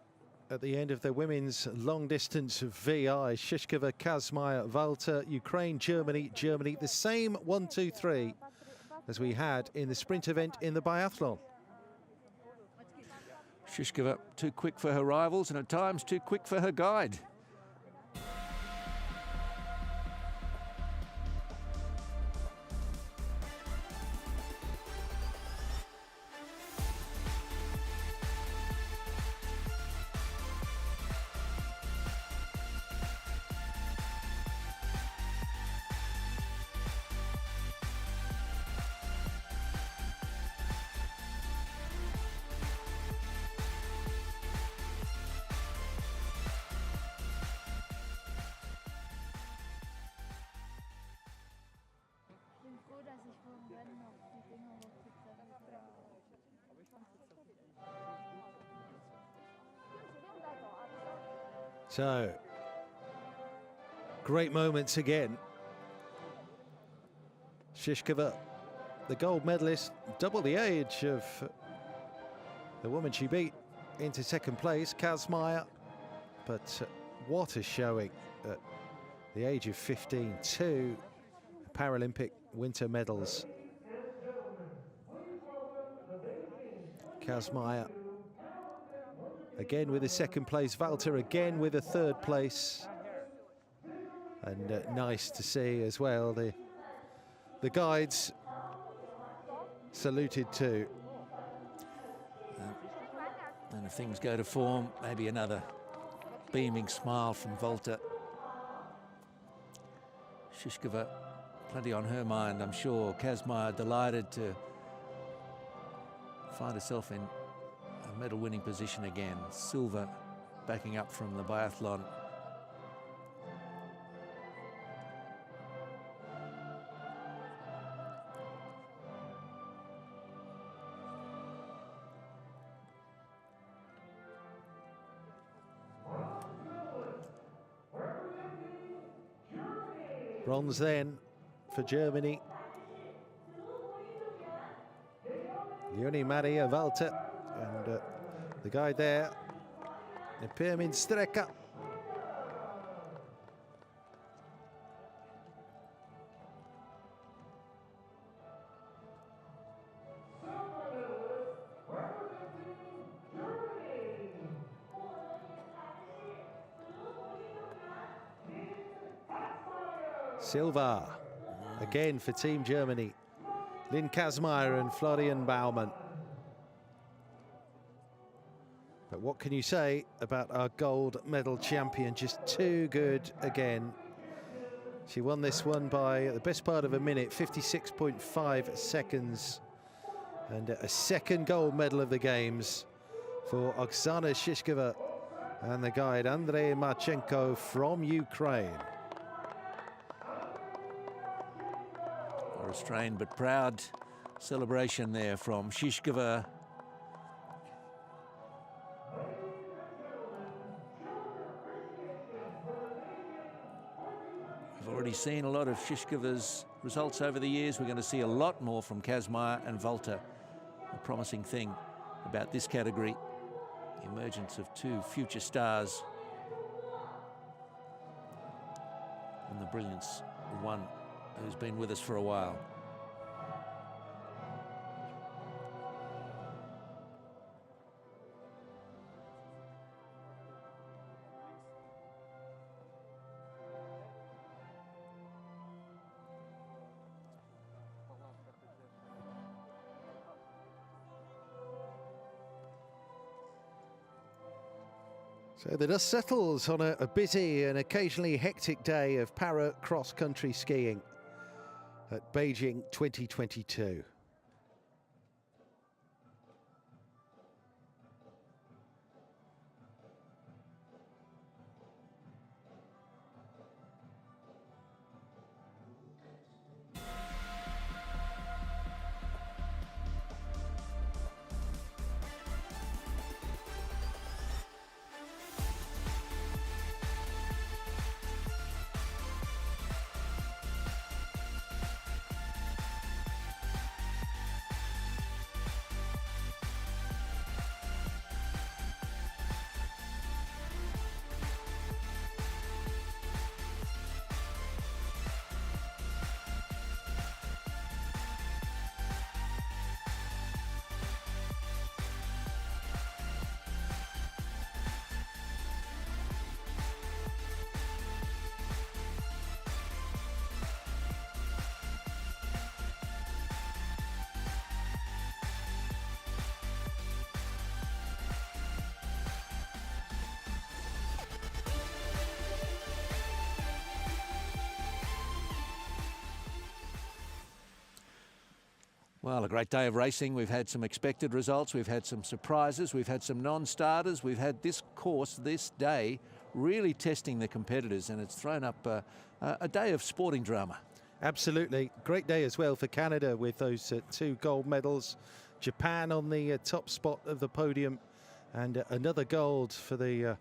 at the end of the women's long distance VI. Shishkova, Kazmaya, Valter, Ukraine, Germany, the same 1, 2, 3 as we had in the sprint event in the biathlon. Shishkova too quick for her rivals and at times too quick for her guide. So, great moments again. Shishkova, the gold medalist, double the age of the woman she beat into second place, Kazmaier. But what a showing at the age of 15, 2 Paralympic winter medals. Kazmaier again with a second place, Walter again with a third place. And nice to see as well the guides saluted too. And if things go to form, maybe another beaming smile from Walter. Shishkova, plenty on her mind, I'm sure. Kazmaier delighted to find herself in a medal-winning position again. Silver backing up from the biathlon. Bronze then for Germany. Leonie Maria Walter and the guy there, Pirmin Strecker. Silva again for Team Germany. Lynn Kazmaier and Florian Baumann. But what can you say about our gold medal champion? Just too good again. She won this one by the best part of a minute, 56.5 seconds. And a second gold medal of the games for Oksana Shishkova and the guide Andrei Marchenko from Ukraine. A restrained but proud celebration there from Shishkova. We've already seen a lot of Shishkova's results over the years. We're going to see a lot more from Kazmaier and Walter. A promising thing about this category, the emergence of two future stars and the brilliance of one who's been with us for a while. So the dust settles on a busy and occasionally hectic day of para cross-country skiing at Beijing 2022. Well, a great day of racing. We've had some expected results. We've had some surprises. We've had some non-starters. We've had this course, this day, really testing the competitors, and it's thrown up a day of sporting drama. Absolutely. Great day as well for Canada with those 2 gold medals. Japan on the top spot of the podium, and another gold for the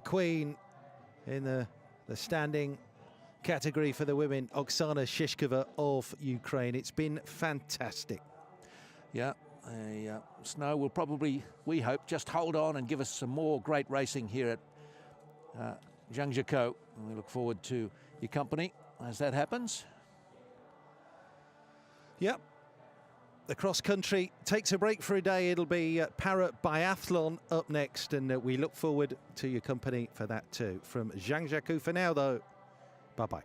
Queen in the standing category for the women, Oksana Shishkova of Ukraine. It's been fantastic. Yeah, snow will probably, we hope, just hold on and give us some more great racing here at Zhangjiakou. And we look forward to your company as that happens. Yep. The cross country takes a break for a day. It'll be para biathlon up next, and we look forward to your company for that too. From Zhangjiakou for now, though, bye-bye.